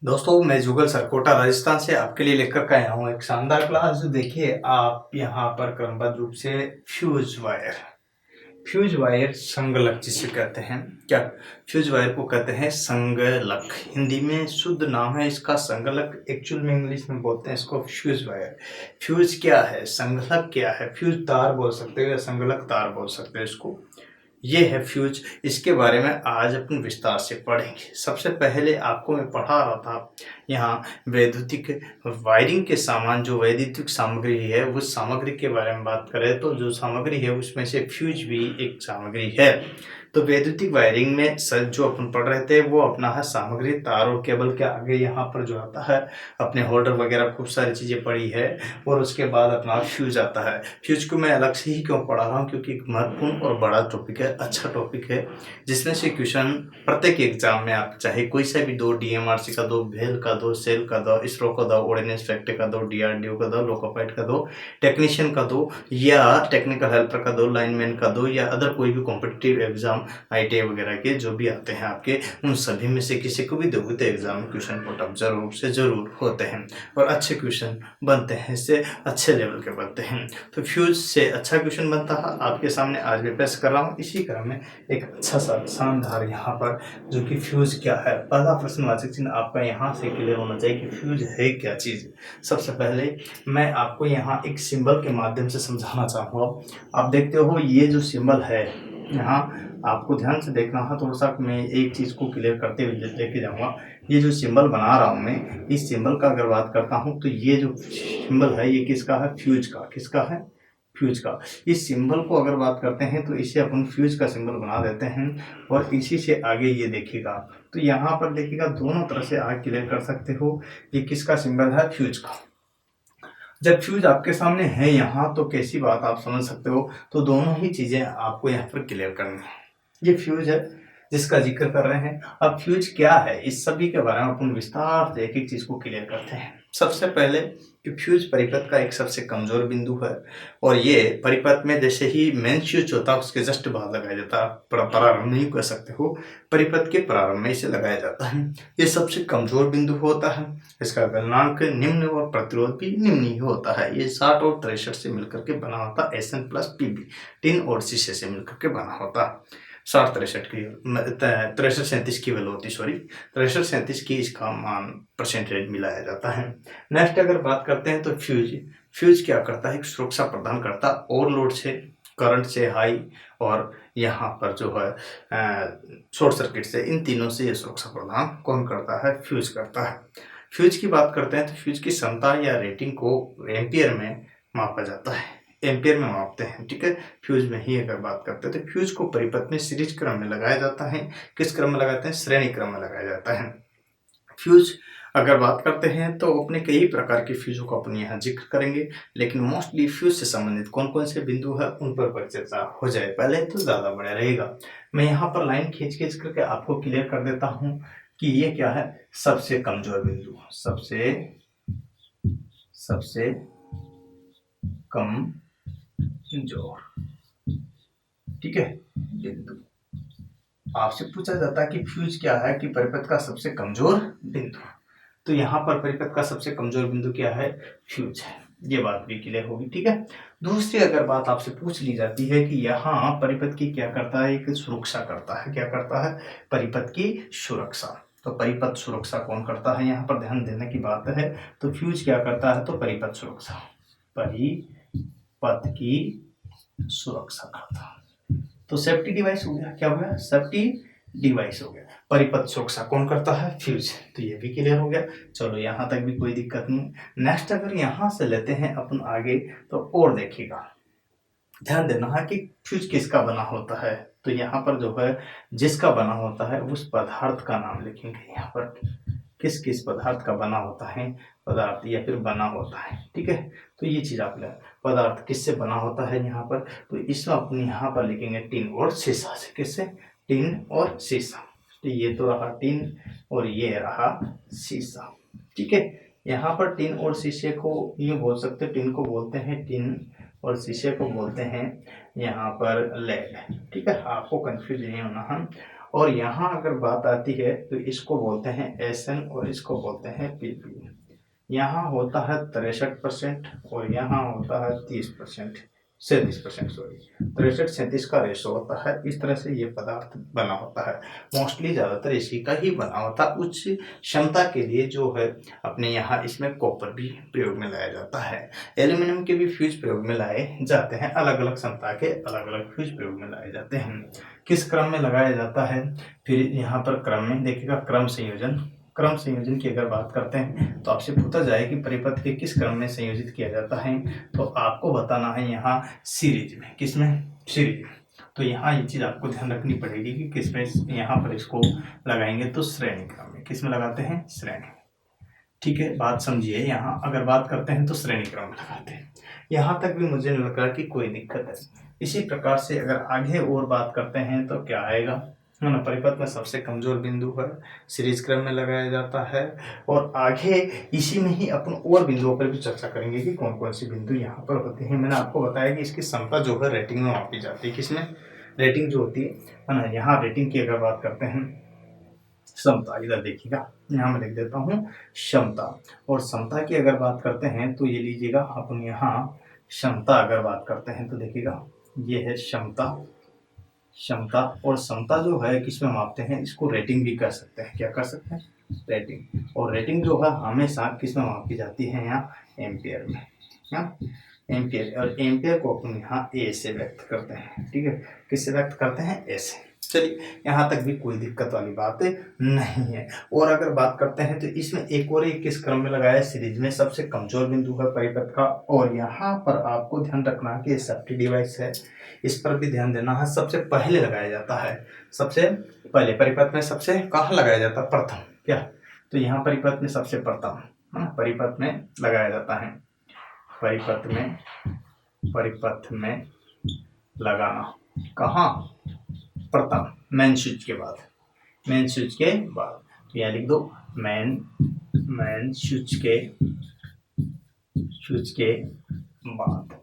दोस्तों, मैं जुगल सरकोटा राजस्थान से आपके लिए लेकर के आया हूँ एक शानदार क्लास। देखिए, आप यहाँ पर क्रमबद्ध रूप से फ्यूज वायर संगलक जिसे कहते हैं। क्या? फ्यूज वायर को कहते हैं संगलक। हिंदी में शुद्ध नाम है इसका संगलक। एक्चुअल में इंग्लिश में बोलते हैं इसको फ्यूज वायर। फ्यूज क्या है, संगलक क्या है? फ्यूज तार बोल सकते हो या संगलक तार बोल सकते हो इसको। ये है फ्यूज। इसके बारे में आज अपन विस्तार से पढ़ेंगे। सबसे पहले आपको मैं पढ़ा रहा था यहाँ वैद्युतिक वायरिंग के सामान, जो वैद्युतिक सामग्री है उस सामग्री के बारे में बात करें तो जो सामग्री है उसमें से फ्यूज भी एक सामग्री है। तो वैद्युतिक वायरिंग में सर जो अपन पढ़ रहे थे वो अपना है सामग्री, तार और केबल के आगे यहाँ पर जो आता है अपने होल्डर वगैरह खूब सारी चीजें पड़ी है। और उसके बाद अपना फ्यूज आता है। फ्यूज को मैं अलग से ही क्यों पढ़ा रहा हूँ, क्योंकि एक महत्वपूर्ण और बड़ा टॉपिक है, अच्छा टॉपिक है, जिसमें से क्वेश्चन प्रत्येक एग्जाम में आप चाहे कोई सा भी दो, डीएमआरसी का दो, भेल का दो, सेल का दो, इसरो का दो, ऑर्डिनेंस फैक्ट्री का दो, डीआरडीओ का दो, लोकोपाइट का दो, टेक्नीशियन का दो, या टेक्निकल हेल्पर का दो, लाइनमैन का दो, या अदर कोई भी कॉम्पिटिटिव एग्जाम आईटीआई वगैरह के जो भी आते हैं आपके, उन सभी में से किसी को भी दोगे तो एग्जाम में क्वेश्चन पुट अप जरूर से जरूर होते हैं और अच्छे क्वेश्चन बनते हैं, इससे अच्छे लेवल के बनते हैं। तो फ्यूज से अच्छा क्वेश्चन बनता है आपके सामने आज मैं पेश कर रहा हूँ। इसी क्रम में एक अच्छा सा शानदार यहाँ पर जो कि फ्यूज क्या है, पहला प्रश्नवाचक चिन्ह आपका यहाँ से क्लियर होना चाहिए कि फ्यूज है क्या चीज। सबसे पहले मैं आपको यहाँ एक सिंबल के माध्यम से समझाना चाहूँगा। आप देखते हो ये जो सिंबल है यहाँ, आपको ध्यान से देखना है। थोड़ा सा मैं एक चीज को क्लियर करते हुए लेके जाऊंगा। ये जो सिंबल बना रहा हूं मैं, इस सिंबल का अगर बात करता हूं तो ये जो सिंबल है ये किसका है? फ्यूज का। किसका है? फ्यूज का। इस सिंबल को अगर बात करते हैं तो इसे अपन फ्यूज का सिंबल बना देते हैं और इसी से आगे ये देखिएगा तो यहाँ पर देखिएगा दोनों तरह से आगे क्लियर कर सकते हो। ये किसका सिंबल है? फ्यूज का। जब फ्यूज आपके सामने है यहाँ तो कैसी बात आप समझ सकते हो। तो दोनों ही चीजें आपको यहाँ पर क्लियर करनी है। ये फ्यूज है जिसका जिक्र कर रहे हैं। अब फ्यूज क्या है, इस सभी के बारे में अपन विस्तार से एक एक चीज को क्लियर करते हैं। सबसे पहले कि फ्यूज परिपथ का एक सबसे कमजोर बिंदु है और ये परिपथ में जैसे ही मेन स्विच होता है उसके जस्ट बाद लगाया जाता है। प्रारंभ नहीं कह सकते हो, परिपथ के प्रारंभ में इसे लगाया जाता है। ये सबसे कमजोर बिंदु होता है। इसका गलनांक निम्न और प्रतिरोध भी निम्न ही होता है। ये 60 और 63 से मिलकर के बना होता है। एसएन प्लस पीबी टिन और शीशे से मिलकर के बना होता है। 60 63 की 63 37 की वैल्यू होती, सॉरी 63 37 की इसका मान परसेंटेज मिलाया जाता है। नेक्स्ट अगर बात करते हैं तो फ्यूज क्या करता है? सुरक्षा प्रदान करता है ओवरलोड से, करंट से हाई और यहाँ पर जो है शॉर्ट सर्किट से, इन तीनों से ये सुरक्षा प्रदान कौन करता है? फ्यूज करता है। फ्यूज की बात करते हैं तो फ्यूज की क्षमता या रेटिंग को एम्पियर में मापा जाता है। एम्पियर में मापते हैं, ठीक है। फ्यूज में ही अगर बात करते हैं तो फ्यूज को परिपथ में सीरीज क्रम में लगाया जाता है। किस क्रम में लगाते हैं? श्रेणी क्रम में लगाया जाता है। फ्यूज अगर बात करते हैं तो अपने कई प्रकार के फ्यूजों का अपन यहाँ जिक्र करेंगे, लेकिन मोस्टली फ्यूज से संबंधित कौन कौन से बिंदु है उन पर परिचर्चा हो जाए पहले तो ज्यादा बढ़िया रहेगा। मैं यहाँ पर लाइन खींच खींच करके आपको क्लियर कर देता हूँ कि ये क्या है? सबसे कमजोर बिंदु, सबसे सबसे कमजोर, ठीक है, बिंदु। आपसे पूछा जाता है कि फ्यूज क्या है, कि परिपथ का सबसे कमजोर बिंदु। तो यहाँ पर परिपथ का सबसे कमजोर बिंदु क्या है? फ्यूज है। ये बात भी क्लियर होगी, ठीक है। दूसरी अगर बात आपसे पूछ ली जाती है कि यहाँ परिपथ की क्या करता है? एक सुरक्षा करता है। क्या करता है? परिपथ की सुरक्षा। तो परिपथ सुरक्षा कौन करता है? यहाँ पर ध्यान देने की बात है। तो फ्यूज क्या करता है? तो परिपथ सुरक्षा, परिपथ की सुरक्षा करता है। तो सेफ्टी डिवाइस हो गया। क्या हो गया? सेफ्टी डिवाइस हो गया। परिपथ सुरक्षा कौन करता है? फ्यूज। तो ये भी क्लियर हो गया। चलो यहाँ तक भी कोई दिक्कत नहीं। नेक्स्ट अगर यहाँ से लेते हैं अपन आगे तो और देखिएगा, ध्यान देना है कि फ्यूज किसका बना होता है। तो यहाँ पर जो है जिसका बना होता है उस पदार्थ का नाम लिखेंगे। यहाँ पर किस किस पदार्थ का बना होता है, पदार्थ या फिर बना होता है, ठीक है। तो ये चीज आप पदार्थ किससे बना होता है यहाँ पर, तो इसमें अपने यहाँ पर लिखेंगे टिन और शीशा से। किससे? टिन और शीशा। तो ये तो रहा टिन और ये रहा शीशा, ठीक है। यहाँ पर टिन और शीशे को ये बोल सकते हैं, टिन को बोलते हैं टिन और शीशे को बोलते हैं यहाँ पर लेड, ठीक है। आपको कंफ्यूज नहीं होना है। और यहाँ अगर बात आती है तो इसको बोलते हैं SN और इसको बोलते हैं PP। यहाँ होता है 63% और यहाँ होता है 30%, 37%, सॉरी 63-37 का रेशो होता है। इस तरह से ये पदार्थ बना होता है। मोस्टली ज़्यादातर इसी का ही बना होता है। उच्च क्षमता के लिए जो है अपने यहाँ इसमें कॉपर भी प्रयोग में लाया जाता है। एल्यूमिनियम के भी फ्यूज प्रयोग में लाए जाते हैं। अलग अलग क्षमता के अलग अलग फ्यूज प्रयोग में लाए जाते हैं। किस क्रम में लगाया जाता है, फिर यहाँ पर क्रम में देखिएगा, क्रम संयोजन। क्रम संयोजन की अगर बात करते हैं तो आपसे पूछा जाए कि परिपथ के किस क्रम में संयोजित किया जाता है, तो आपको बताना है यहाँ सीरीज में। किसमें? सीरीज में। तो यहाँ ये चीज़ आपको ध्यान रखनी पड़ेगी कि किसमें यहाँ पर इसको लगाएंगे, तो श्रेणी क्रम में। किसमें लगाते हैं? श्रेणी। ठीक है, बात समझिए। यहाँ अगर बात करते हैं तो श्रेणी क्रम में लगाते हैं। यहाँ तक भी मुझे नहीं लग रहा कि कोई दिक्कत है। इसी प्रकार से अगर आगे और बात करते हैं तो क्या आएगा, है ना, परिपथ में सबसे कमजोर बिंदु है, सीरीज क्रम में लगाया जाता है। और आगे इसी में ही अपन और बिंदुओं पर भी चर्चा करेंगे कि कौन कौन सी बिंदु यहाँ पर होते हैं। मैंने आपको बताया कि इसकी क्षमता जो है रेटिंग में मापी जाती है। किसमें? रेटिंग जो होती है ना। यहाँ रेटिंग की अगर बात करते हैं, क्षमता, इधर देखिएगा, यहाँ मैं लिख देता हूँ क्षमता। और क्षमता की अगर बात करते हैं तो ये लीजिएगा, अपन यहाँ क्षमता अगर बात करते हैं तो देखिएगा, ये है क्षमता। क्षमता और क्षमता जो है किसमें मापते हैं, इसको रेटिंग भी कर सकते हैं। क्या कर सकते हैं? रेटिंग। और रेटिंग जो है हमेशा किसमें मापी जाती है? यहाँ एम्पियर में। यहाँ एम्पियर, और एम्पियर को अपन यहाँ ए से व्यक्त करते हैं। ठीक है, किससे व्यक्त करते हैं? ए से। चलिए, यहाँ तक भी कोई दिक्कत वाली बात नहीं है। और अगर बात करते हैं तो इसमें एक और एक किस क्रम में लगाया? सीरीज में। सबसे कमजोर बिंदु है परिपथ का। और यहाँ पर आपको ध्यान रखना है कि सेफ्टी डिवाइस है, इस पर भी ध्यान देना है। सबसे पहले लगाया जाता है, सबसे पहले परिपथ में सबसे कहाँ लगाया जाता है? प्रथम। क्या? तो यहाँ परिपथ में सबसे प्रथम, है ना, परिपथ में लगाया जाता है। परिपथ में लगाना कहाँ? प्रथम, मेन स्विच के बाद। मेन स्विच के बाद, तो यहाँ लिख दो मेन स्विच के बाद।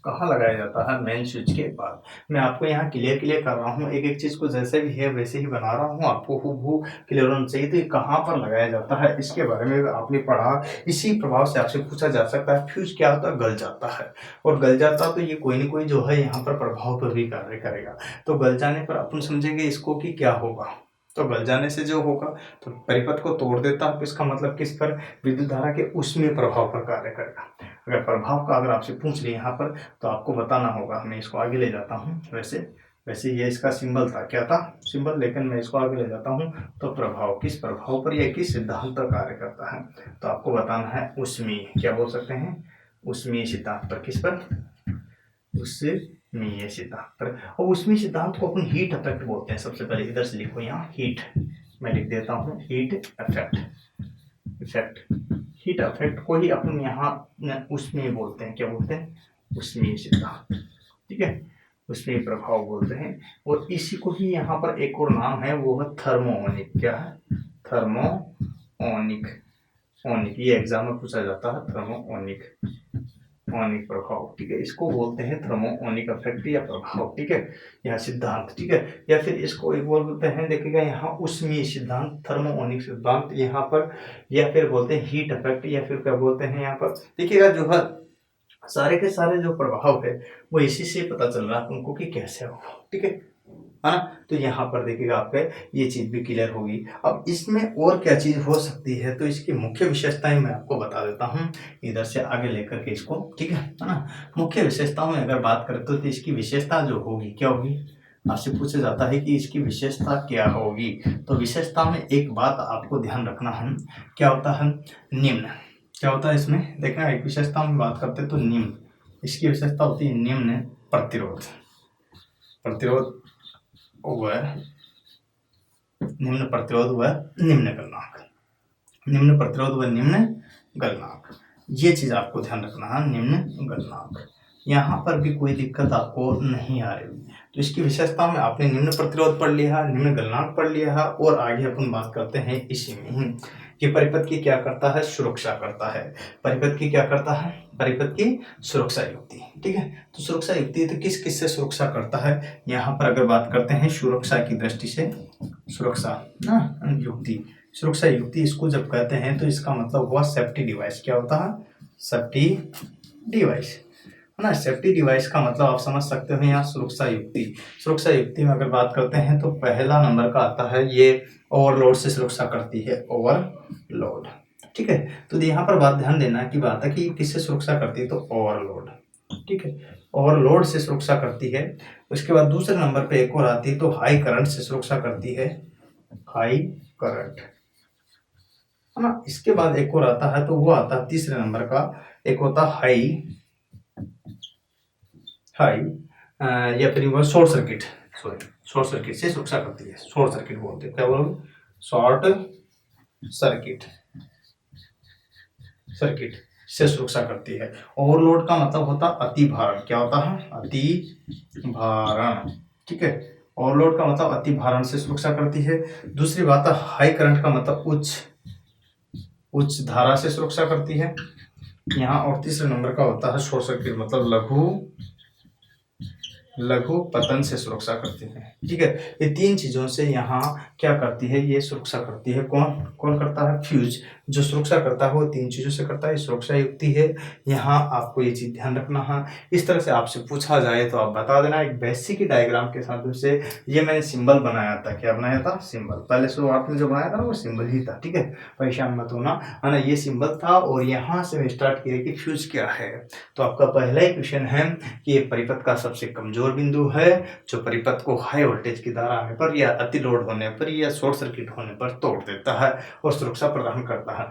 कहाँ लगाया जाता है? मेन स्विच के बाद। मैं आपको यहाँ क्लियर कर रहा हूँ, एक एक चीज को जैसे भी है वैसे ही बना रहा हूँ, आपको हूबहू क्लियर होना चाहिए। तो कहाँ पर लगाया जाता है इसके बारे में आपने पढ़ा। इसी प्रभाव से आपसे पूछा जा सकता है फ्यूज क्या होता है? गल जाता है। और गल जाता तो ये कोई ना कोई जो है यहाँ पर प्रभाव पर भी कार्य करेगा। तो गल जाने पर अपन समझेंगे इसको कि क्या होगा। तो गल जाने से जो होगा तो परिपथ को तोड़ देता है। तो इसका मतलब किस पर? विद्युत धारा के उसमें प्रभाव पर कार्य करेगा। अगर प्रभाव का अगर आपसे पूछ ले यहाँ पर तो आपको बताना होगा। मैं इसको आगे ले जाता हूँ। वैसे ये इसका सिंबल था, क्या था? सिंबल। लेकिन मैं इसको आगे ले जाता हूँ तो प्रभाव, किस प्रभाव पर या किस सिद्धांत पर कार्य करता है, तो आपको बताना है उष्मीय। क्या बोल सकते हैं? उष्मीय सिद्धांत पर। किस पर? उष्मीय सिद्धांत पर। और उष्मीय सिद्धांत को अपन हीट इफेक्ट बोलते हैं। सबसे पहले इधर से लिखो, यहाँ हीट, मैं लिख देता हूँ हीट इफेक्ट। हीट इफेक्ट को ही अपन यहाँ उष्मीय बोलते हैं। क्या बोलते हैं? उष्मीय सिद्धांत। ठीक है, उष्मीय प्रभाव बोलते हैं। और इसी को ही यहाँ पर एक और नाम है, वो है थर्मोनिक। क्या है? थर्मोनिक। ये एग्जाम में पूछा जाता है, थर्मोनिक प्रभाव। ठीक है, इसको बोलते हैं थर्मोनिक इफेक्ट या प्रभाव। ठीक है, यह सिद्धांत। ठीक है, या फिर इसको एक बोलते हैं, देखिएगा यहाँ उष्मीय सिद्धांत, थर्मोनिक सिद्धांत यहाँ पर, या फिर बोलते हैं हीट इफेक्ट, या फिर क्या बोलते हैं यहाँ पर। देखिएगा जो है सारे के सारे जो प्रभाव है वो इसी से पता चल रहा है उनको कि कैसे होगा। ठीक है ना। तो यहाँ पर देखिएगा आपके ये चीज भी क्लियर होगी। अब इसमें और क्या चीज हो सकती है, तो इसकी मुख्य विशेषताएं मैं आपको बता देता हूँ इधर से आगे लेकर के इसको। ठीक है ना। मुख्य विशेषताओं में अगर बात करें तो इसकी विशेषता जो होगी क्या होगी? आपसे पूछा जाता है कि इसकी विशेषता क्या होगी, तो विशेषता में एक बात आपको ध्यान रखना है, क्या होता है? निम्न। क्या होता है इसमें? देखना, एक विशेषता में बात करते हैं तो निम्न, इसकी विशेषता होती है निम्न प्रतिरोध व निम्न प्रतिरोध व निम्न गलनांक। निम्न प्रतिरोध व निम्न गलनांक, ये चीज आपको ध्यान रखना है, निम्न गलनांक। यहाँ पर भी कोई दिक्कत आपको नहीं आ रही। तो इसकी विशेषता में आपने निम्न प्रतिरोध पढ़ लिया, निम्न गलनांक पढ़ लिया और आगे अपन बात करते हैं इसी में ही कि परिपथ की क्या करता है, सुरक्षा करता है। परिपथ की क्या करता है, परिपथ की सुरक्षा युक्ति। ठीक है, तो सुरक्षा युक्ति तो किस किस से सुरक्षा करता है, यहाँ पर अगर बात करते हैं सुरक्षा की दृष्टि से, सुरक्षा ना युक्ति, सुरक्षा युक्ति इसको जब कहते हैं तो इसका मतलब हुआ सेफ्टी डिवाइस। क्या होता है, सेफ्टी डिवाइस है ना। सेफ्टी डिवाइस का मतलब आप समझ सकते हो यहाँ सुरक्षा युक्ति। सुरक्षा युक्ति में अगर बात करते हैं तो पहला नंबर का आता है ये ओवरलोड से सुरक्षा करती है, ओवरलोड। ठीक है, तो यहाँ पर बात ध्यान देना की बात है कि किससे सुरक्षा करती है, तो ओवरलोड। ठीक है, ओवरलोड से सुरक्षा करती है। उसके बाद दूसरे नंबर पे एक और आती है तो हाई करंट से सुरक्षा करती है, हाई करंट है ना। इसके बाद एक और आता है तो वो आता है तीसरे नंबर का, एक होता हाई या फिर शॉर्ट सर्किट, शॉर्ट सर्किट से सुरक्षा करती है। शॉर्ट सर्किट बोलते हैं, क्या बोलोगे, शॉर्ट सर्किट, सर्किट से सुरक्षा करती है। ओवरलोड का मतलब होता अति भारण। क्या होता है, अति भारण। ठीक है, ओवरलोड का मतलब अति भारण से सुरक्षा करती है। दूसरी बात है हाई करंट का मतलब उच्च धारा से सुरक्षा करती है यहाँ। और तीसरे नंबर का होता है शॉर्ट सर्किट, मतलब लघु पतन से सुरक्षा करती है। ठीक है, ये तीन चीजों से यहाँ क्या करती है, ये सुरक्षा करती है। कौन कौन करता है, फ्यूज जो सुरक्षा करता है वो तीन चीजों से करता है, सुरक्षा युक्ति है। यहाँ आपको ये चीज ध्यान रखना है। इस तरह से आपसे पूछा जाए तो आप बता देना एक बेसिक डायग्राम के साथ से। ये मैंने सिंबल बनाया था, क्या बनाया था, सिंबल। पहले शुरुआत में जो बनाया था ना वो सिंबल ही था। ठीक है, परेशान मत होना, है ना। ये सिंबल था और यहाँ से मैं स्टार्ट किया कि फ्यूज क्या है। तो आपका पहला ही क्वेश्चन है कि ये परिपथ का सबसे कमजोर बिंदु है जो परिपथ को हाई वोल्टेज की धारा आने पर या अति लोड होने पर या शॉर्ट सर्किट होने पर तोड़ देता है और सुरक्षा प्रदान करता है।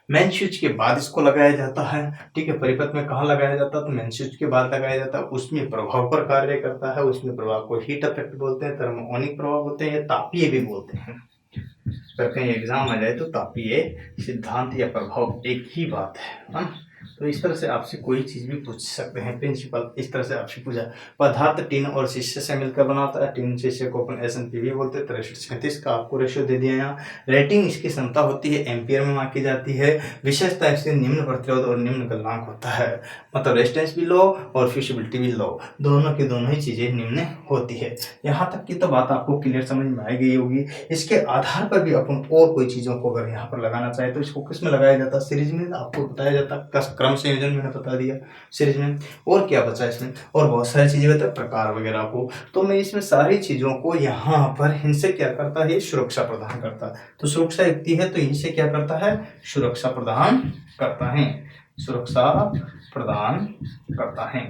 मेन स्विच के बाद इसको लगाया जाता है। ठीक है, परिपथ में कहाँ लगाया जाता है, तो मेन स्विच के बाद लगाया जाता है। उसमें प्रभाव पर कार्य करता है। उसमें प्रभाव को हीट इफेक्ट बोलते हैं, थर्मोनिक प्रभाव बोलते हैं, तापीय भी बोलते हैं। अगर कहीं एग्जाम आ जाए तो तापीय सिद्धांत या प्रभाव एक ही बात है। तो इस तरह से आपसे कोई चीज भी पूछ सकते हैं। प्रिंसिपल इस तरह से आपसे पूछा, पदार्थ टिन और शीशे से मिलकर बनाता है। टिन शीशे को अपन SnPV बोलते हैं। 63-37 का आपको रेशियो दे दिया यहाँ। रेटिंग इसकी क्षमता होती है एम्पियर में मापी जाती है। विशेषता इसके निम्न प्रतिरोध और निम्न गलनांक होता है, मतलब रेजिस्टेंस भी लो और फ्यूसिबिलिटी भी लो, दोनों की दोनों ही चीजें निम्न होती है। यहाँ तक की तो बात आपको क्लियर समझ में आई गई होगी। इसके आधार पर भी अपन और कोई चीजों को अगर यहाँ पर लगाना चाहे तो इसको किस में लगाया जाता है, सीरीज में। आपको बताया जाता है क्रम संयोजन मैंने बता दिया सीरीज में। और क्या बचा इसमें, और बहुत सारी चीजें बता, प्रकार वगैरह को। तो मैं इसमें सारी चीजों को यहाँ पर इनसे क्या करता है, सुरक्षा प्रदान करता है। तो सुरक्षा युक्ति है तो इनसे क्या करता है, सुरक्षा प्रदान करता है, सुरक्षा प्रदान करता है।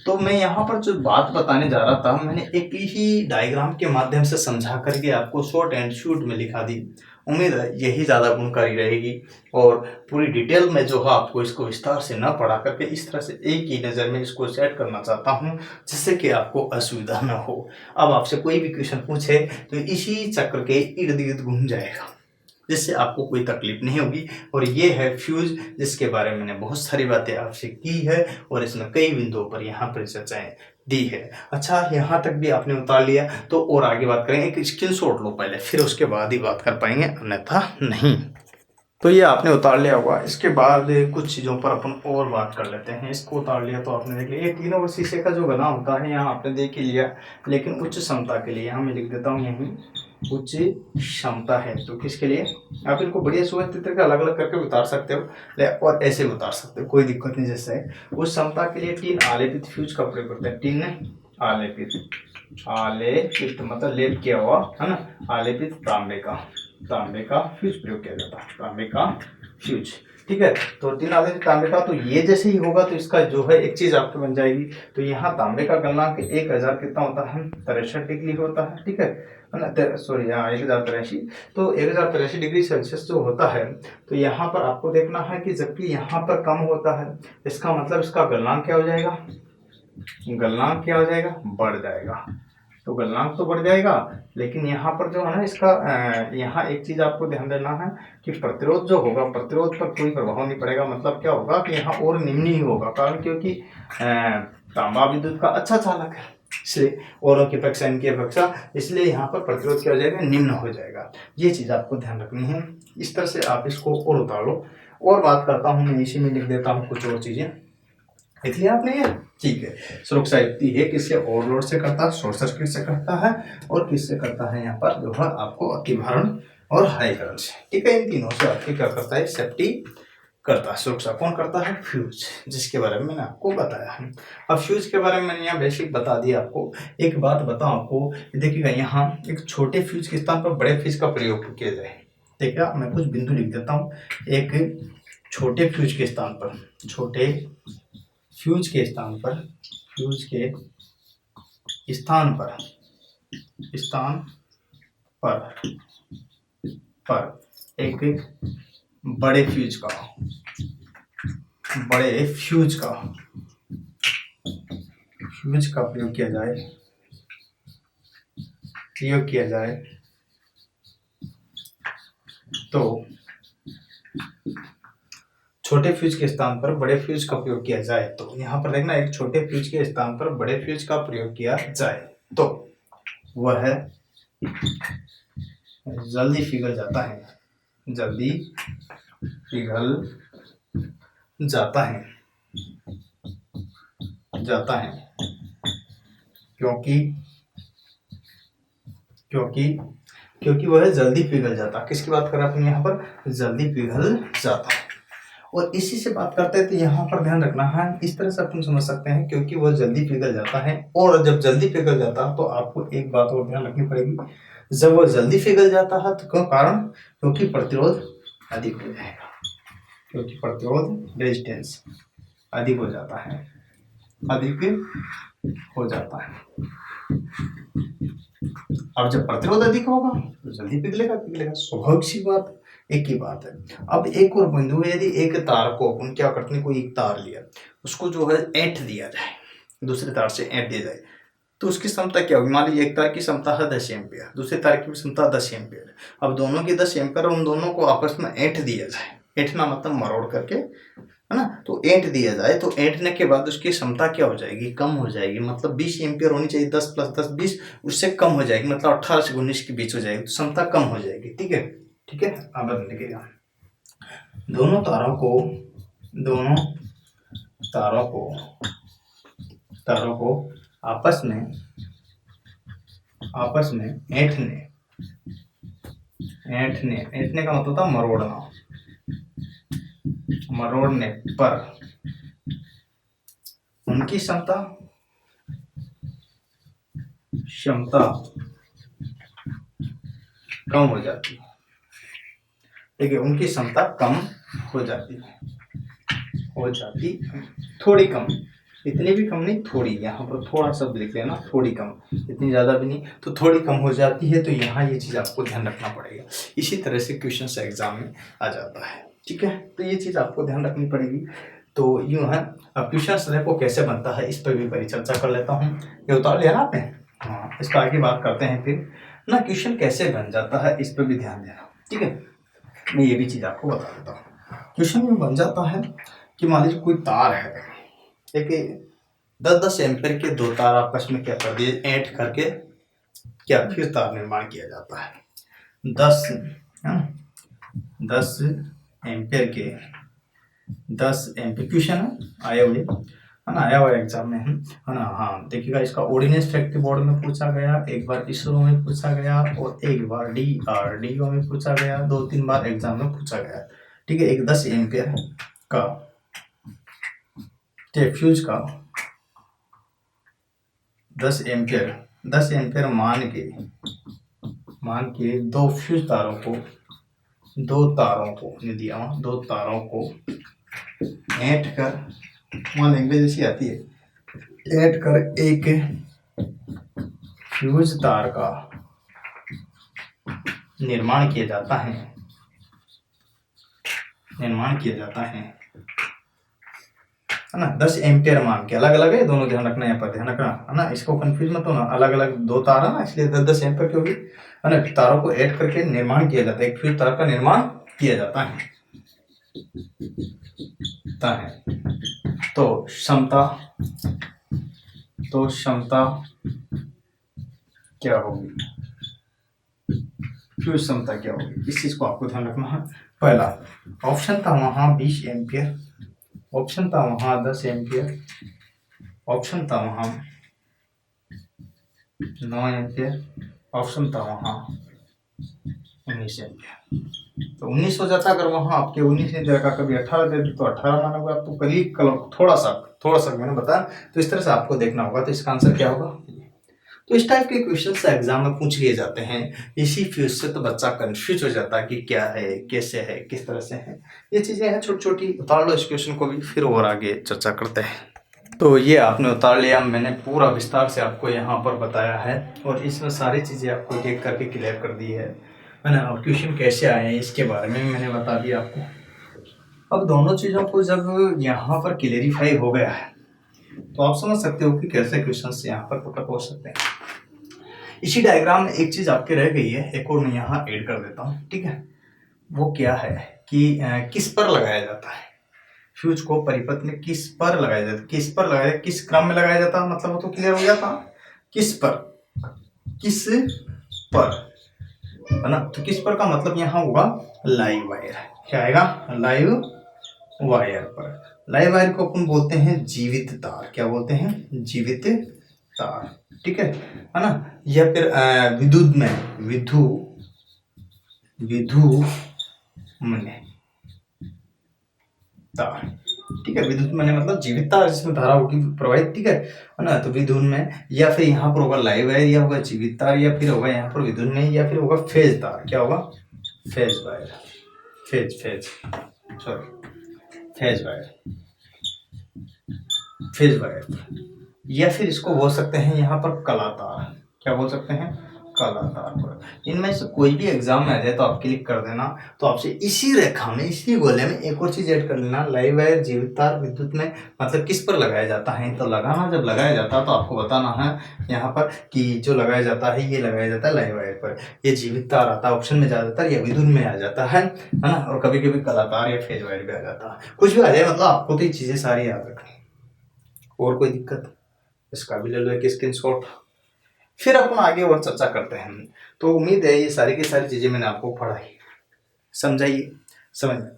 तो मैं यहाँ पर जो बात बताने जा रहा था मैंने एक ही डायग्राम के माध्यम से समझा करके आपको शॉर्ट एंड शूट में लिखा दी। उम्मीद है यही ज़्यादा गुणकारी रहेगी और पूरी डिटेल में जो है आपको इसको विस्तार से न पढ़ा करके इस तरह से एक ही नज़र में इसको सेट करना चाहता हूँ जिससे कि आपको असुविधा न हो। अब आपसे कोई भी क्वेश्चन पूछे तो इसी चक्र के इर्द गिर्द घूम जाएगा जिससे आपको कोई तकलीफ नहीं होगी। और ये है फ्यूज जिसके बारे में मैंने बहुत सारी बातें आपसे की है और इसमें कई बिंदुओं पर यहाँ पर चर्चाएं दी है। अच्छा, यहाँ तक भी आपने उतार लिया तो और आगे बात करेंगे। एक स्क्रीनशॉट लो पहले, फिर उसके बाद ही बात कर पाएंगे, अन्यथा नहीं। तो ये आपने उतार लिया होगा। इसके बाद कुछ चीज़ों पर अपन और बात कर लेते हैं। इसको उतार लिया तो आपने देख लिया। ये तीनों शीशे का जो बना होता है यहाँ आपने देख ही लिया, लेकिन उच्च क्षमता के लिए यहाँ मैं लिख देता हूँ यहीं उच्च क्षमता है। तो किसके लिए, आप इनको बढ़िया सुव्यवस्थित करके अलग अलग करके उतार सकते हो और ऐसे भी उतार सकते हो, कोई दिक्कत नहीं। जैसे उच्च क्षमता के लिए टिन आलेपित फ्यूज का प्रयोग करते हैं। टिन आलेपित, आलेपित मतलब लेप किया हुआ है ना, आलेपित तांबे का फ्यूज प्रयोग किया जाता है, तांबे का फ्यूज। ठीक है, तो टिन आलेपित तांबे का, तो ये जैसे ही होगा तो इसका जो है एक चीज आपको बन जाएगी। तो यहाँ तांबे का गलनांक 1000 कितना होता है, 63 डिग्री होता है। ठीक है ना, सॉरी यहाँ 1083, तो 1083 डिग्री सेल्सियस जो होता है। तो यहाँ पर आपको देखना है कि जबकि यहाँ पर कम होता है, इसका मतलब इसका गलनांक क्या हो जाएगा, गलनांक क्या हो जाएगा, बढ़ जाएगा। तो गलनांक तो बढ़ जाएगा, लेकिन यहाँ पर जो है ना इसका यहाँ एक चीज आपको ध्यान देना है कि प्रतिरोध जो होगा, प्रतिरोध पर कोई प्रभाव नहीं पड़ेगा। मतलब क्या होगा कि यहाँ और निम्न ही होगा, कारण क्योंकि तांबा विद्युत का अच्छा चालक है, इसलिए औरों की अपेक्षा, इनकी अपेक्षा, इसलिए यहाँ पर प्रतिरोध क्या हो जाएगा, निम्न हो जाएगा। ये चीज आपको ध्यान रखनी है। इस तरह से आप इसको और उतार लो। और बात करता हूँ मैं, इसी में लिख देता हूँ कुछ और चीजें, लिख लिया आपने ये? ठीक है। सुरक्षा युक्ति है किससे ओवरलोड से करता है, शॉर्ट सर्किट से करता है, और किससे करता है यहाँ पर जो है आपको अतिभारण और हाई करंट से। ठीक है, इन तीनों से आपकी क्या करता है, सेफ्टी करता है। सुरक्षा कौन करता है, फ्यूज, जिसके बारे में मैंने आपको बताया है। अब फ्यूज के बारे में मैंने यहाँ बेसिक बता दिया आपको। एक बात बताऊं आपको, देखिएगा यहाँ एक छोटे फ्यूज के स्थान पर बड़े फ्यूज का प्रयोग किया जाए। देखिए मैं कुछ बिंदु लिख देता हूँ। एक छोटे फ्यूज के स्थान पर, छोटे फ्यूज के स्थान पर, फ्यूज के स्थान पर, स्थान पर एक बड़े फ्यूज का, बड़े फ्यूज का प्रयोग किया जाए, तो छोटे फ्यूज के स्थान पर बड़े फ्यूज का प्रयोग किया जाए तो यहाँ पर देखना, एक छोटे फ्यूज के स्थान पर बड़े फ्यूज का प्रयोग किया जाए तो वह जल्दी पिघल जाता है, जल्दी पिघल जाता है, क्योंकि वह जल्दी पिघल जाता है। किसकी बात कर रहे हैं अपन यहाँ पर, जल्दी पिघल जाता है। और इसी से बात करते हैं तो यहाँ पर ध्यान रखना है, इस तरह से अपन समझ सकते हैं क्योंकि वह जल्दी पिघल जाता है। और जब जल्दी पिघल जाता है तो आपको एक बात और ध्यान रखनी पड़ेगी, जब वह जल्दी पिघल जाता है तो क्यों, कारण क्योंकि प्रतिरोध अधिक हो जाएगा, क्योंकि प्रतिरोध रेजिस्टेंस अधिक हो जाता है, अब जब प्रतिरोध अधिक होगा तो जल्दी पिघलेगा, स्वाभाविक सी बात, एक ही बात है। अब एक और बिंदु है, यदि एक तार को अपन क्या करते हैं, कोई एक तार लिया, उसको जो है ऐंठ दिया जाए, दूसरे तार से ऐंठ दिया जाए, तो उसकी क्षमता क्या होगी। मान लीजिए एक तार की क्षमता है 10 एम्पियर, दूसरे तार की क्षमता 10 एम्पियर। अब दोनों की 10 एम्पियर, उन दोनों को आपस में ऐंठ दिया जाए, ऐंठना मतलब मरोड़ करके, है ना। तो ऐंठ दिया जाए तो ऐंठने के बाद उसकी क्षमता क्या हो जाएगी, कम हो जाएगी। मतलब 20 एम्पियर होनी चाहिए, 10 + 10 20, उससे कम हो जाएगी, मतलब 18 से 19 के बीच हो जाएगी, तो क्षमता कम हो जाएगी। ठीक है, ठीक है। अब लिखिएगा, दोनों तारों को आपस में ऐंठने का मतलब था मरोड़ने पर उनकी क्षमता कम हो जाती है। देखिए उनकी क्षमता कम हो जाती है, थोड़ी कम, इतनी भी कम नहीं, थोड़ी, यहाँ पर थोड़ा शब्द लिख लेना, थोड़ी कम, इतनी ज्यादा भी नहीं, तो थोड़ी कम हो जाती है। तो यहाँ ये चीज आपको ध्यान रखना पड़ेगा। इसी तरह से क्वेश्चन एग्जाम में आ जाता है। ठीक है, तो ये चीज आपको ध्यान रखनी पड़ेगी। तो यूं है, अब क्वेश्चन देखो कैसे बनता है, इस पर भी परिचर्चा कर लेता हूँ। ये उतार लिया ना आपने, हाँ, इस पर आगे बात करते हैं फिर ना। क्वेश्चन कैसे बन जाता है इस पर भी ध्यान देना। ठीक है, मैं ये भी चीज आपको बता देता हूँ। क्वेश्चन में बन जाता है कि मान लीजिए कोई तार है, देखिए 10-10 एम्पीयर के दो तार आपस में क्या कर दिए, ऐंठ करके क्या फिर तार निर्माण किया जाता है। 10 एम्पीयर क्वेश्चन आया हुए, है ना, आया हुआ एग्जाम में, है ना। हाँ, देखिएगा इसका ऑर्डिनेंस फैक्ट्री बोर्ड में पूछा गया, एक बार इसरो में पूछा गया, और एक बार DRDO में पूछा गया, 2-3 बार एग्जाम में पूछा गया। ठीक है, एक 10 एम्पीयर का फ्यूज का 10 एम्पीयर मान के दो फ्यूज तारों को ऐंठ कर, मान लैंग्वेज ऐसी आती है, ऐंठ कर एक फ्यूज तार का निर्माण किया जाता है, है ना। 10 एम्पियर मान के अलग अलग है, दोनों ध्यान रखना, यहाँ पर ध्यान रखना, है ना। इसको कंफ्यूज मत होना, अलग अलग दो तार है ना, इसलिए 10-10 एम्पियर क्योंकि, है ना, तारों को ऐड करके निर्माण किया जाता है, एक फ्यूज तार का निर्माण किया जाता है। तो क्षमता क्या होगी, फ्यूज क्षमता क्या होगी, इस चीज को आपको ध्यान रखना है। पहला ऑप्शन था वहां 20 एम्पियर, ऑप्शन था वहां 10 एम्पियर, ऑप्शन था वहां 9 एम्पियर, ऑप्शन था वहां 19 एम्पियर। तो 19 हो जाता, अगर वहां आपके 19 नहीं दे रखा, कभी 18 दे दी तो 18 मानोगे आप, तो करीब थोड़ा सा मैंने बताया। तो इस तरह से आपको देखना होगा, तो इसका आंसर क्या होगा। तो इस टाइप के क्वेश्चन एग्जाम में पूछ लिए जाते हैं, इसी फ्यूज से तो बच्चा कंफ्यूज हो जाता है कि क्या है, कैसे है, किस तरह से है। ये चीजें हैं छोटी छोटी, उतार लो इस क्वेश्चन को भी, फिर और आगे चर्चा करते हैं। तो ये आपने उतार लिया, मैंने पूरा विस्तार से आपको यहाँ पर बताया है, और इसमें सारी चीजें आपको देख करके क्लियर कर दी है ना। और क्वेश्चन कैसे आए हैं इसके बारे में मैंने बता दिया आपको। अब दोनों चीजों को जब यहाँ पर क्लियरिफाई हो गया है, तो आप समझ सकते हो कि कैसे क्वेश्चन यहाँ पर पकड़ पहुंच सकते हैं। इसी डायग्राम में एक चीज आपके रह गई है, एक और मैं यहाँ ऐड कर देता हूँ, ठीक है। वो क्या है कि किस पर लगाया जाता है फ्यूज को, परिपथ में किस पर लगाया जाता है, किस पर लगाया, किस क्रम में लगाया जाता है, मतलब वो तो क्लियर हो गया था, किस पर, किस पर, है ना। तो किस पर का मतलब यहाँ होगा लाइव वायर, क्या आएगा, लाइव वायर पर। लाइव वायर को अपन बोलते हैं जीवित तार, क्या बोलते हैं, जीवित तार, ठीक है ना। या फिर विद्युत में विधु तार, ठीक है। विद्युत में मतलब जीवित तार जिसमें धारा होगी प्रवाहित, ठीक है ना। तो विद्युत में, या फिर यहाँ पर होगा लाइव वायर, या होगा जीवित तार, या फिर होगा यहाँ पर विद्युत में, या फिर होगा फेज तार, क्या होगा, फेज वायर, फेज वायर, या फिर इसको बोल सकते हैं यहाँ पर कलातार, क्या बोल सकते हैं, कलातार पर। इनमें से कोई भी एग्जाम में आ जाए तो आप क्लिक कर देना, तो आपसे इसी रेखा में, इसी गोले में एक और चीज ऐड कर लेना, लाइव वायर, जीवित तार, विद्युत में मतलब किस पर लगाया जाता है। तो लगाना, जब लगाया जाता है तो आपको बताना है यहाँ पर कि जो लगाया जाता है ये लगाया जाता है लाइव वायर पर, ये जीवित तार आता है ऑप्शन में ज्यादातर, या विद्युत में आ जाता है ना, और कभी कभी कलातार या फेज वायर भी आ जाता है, कुछ भी आ जाए, मतलब आपको तो ये चीजें सारी याद रखनी। और कोई दिक्कत, इसका भी ले लो एक स्क्रीनशॉट, फिर अपन आगे और चर्चा करते हैं। तो उम्मीद है ये सारी की सारी चीजें मैंने आपको पढ़ाई, समझाइए, समझ में।